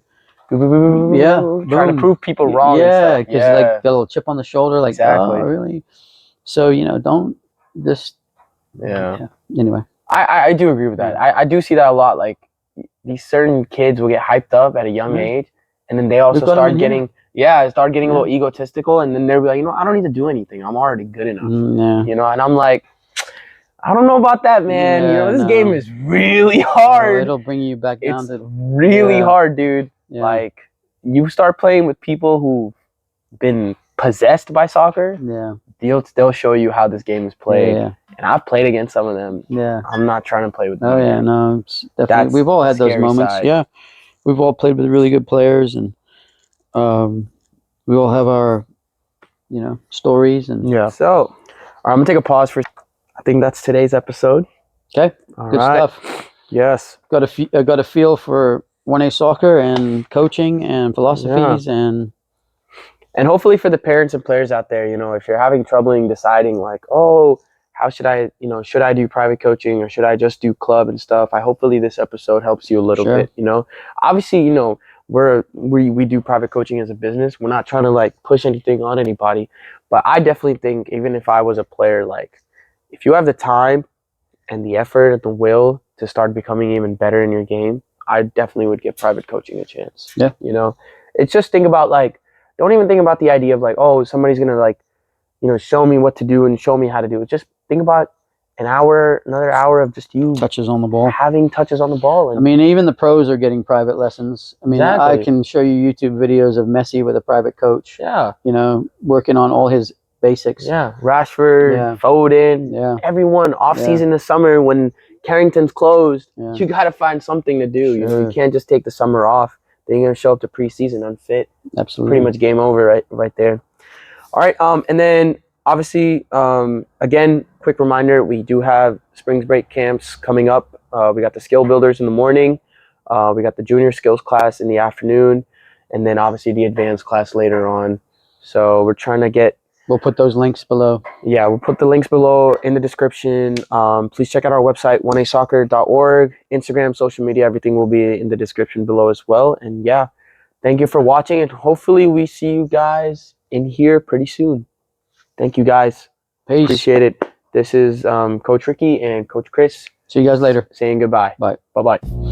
Yeah. Trying to boom. prove people wrong. Yeah, and stuff. because like the little chip on the shoulder, like, Exactly. oh, really? So, don't just. Yeah. Anyway. I do agree with that. I do see that a lot. Like these certain kids will get hyped up at a young age, and then they also We've got 'em start in getting a little egotistical, and then they'll be like, I don't need to do anything. I'm already good enough. Yeah. And I'm like, I don't know about that, man. You know, Yeah, this no. game is really Oh, hard. it'll bring you back down It's to really yeah. hard, dude. Yeah. Like, you start playing with people who've been possessed by soccer, Yeah. they'll show you how this game is played. Yeah. And I've played against some of them. Yeah. I'm not trying to play with them. Oh yeah, again. no, it's definitely. That's We've all the had those scary moments. side. Yeah, we've all played with really good players, and we all have our, stories. And Yeah. So, all right, I'm gonna take a pause for. I think that's today's episode. okay, All good right. stuff. Yes. Got a feel for 1A soccer and coaching and philosophies and hopefully for the parents and players out there, you know, if you're having trouble in deciding like, oh, how should I, should I do private coaching or should I just do club and stuff? Hopefully this episode helps you a little Sure. bit, Obviously, we do private coaching as a business. We're not trying to like push anything on anybody, but I definitely think even if I was a player, like if you have the time and the effort and the will to start becoming even better in your game, I definitely would give private coaching a chance. Yeah. It's just think about like, don't even think about the idea of like, oh, somebody's going to like, show me what to do and show me how to do it. Just think about another hour of just you touches on the ball. having touches on the ball. And I mean, even the pros are getting private lessons. I mean, I Exactly. can show you YouTube videos of Messi with a private coach. yeah, Working on all his basics. yeah, Rashford, Yeah. Foden, Yeah. everyone off season this summer when Carrington's closed, Yeah. you got to find something to do. Sure. You can't just take the summer off. Then you're gonna show up to preseason unfit. Absolutely. Pretty much game over right there. All right, and then obviously, again, quick reminder: we do have Springs Break camps coming up. We got the skill builders in the morning. We got the junior skills class in the afternoon, and then obviously the advanced class later on. So we're trying to get. We'll put those links below. Yeah, we'll put the links below in the description. Please check out our website, 1asoccer.org, Instagram, social media, everything will be in the description below as well. And yeah, thank you for watching, and hopefully we see you guys in here pretty soon. Thank you guys. Peace. Appreciate it. This is Coach Ricky and Coach Chris. See you guys later. Saying goodbye. Bye. Bye-bye.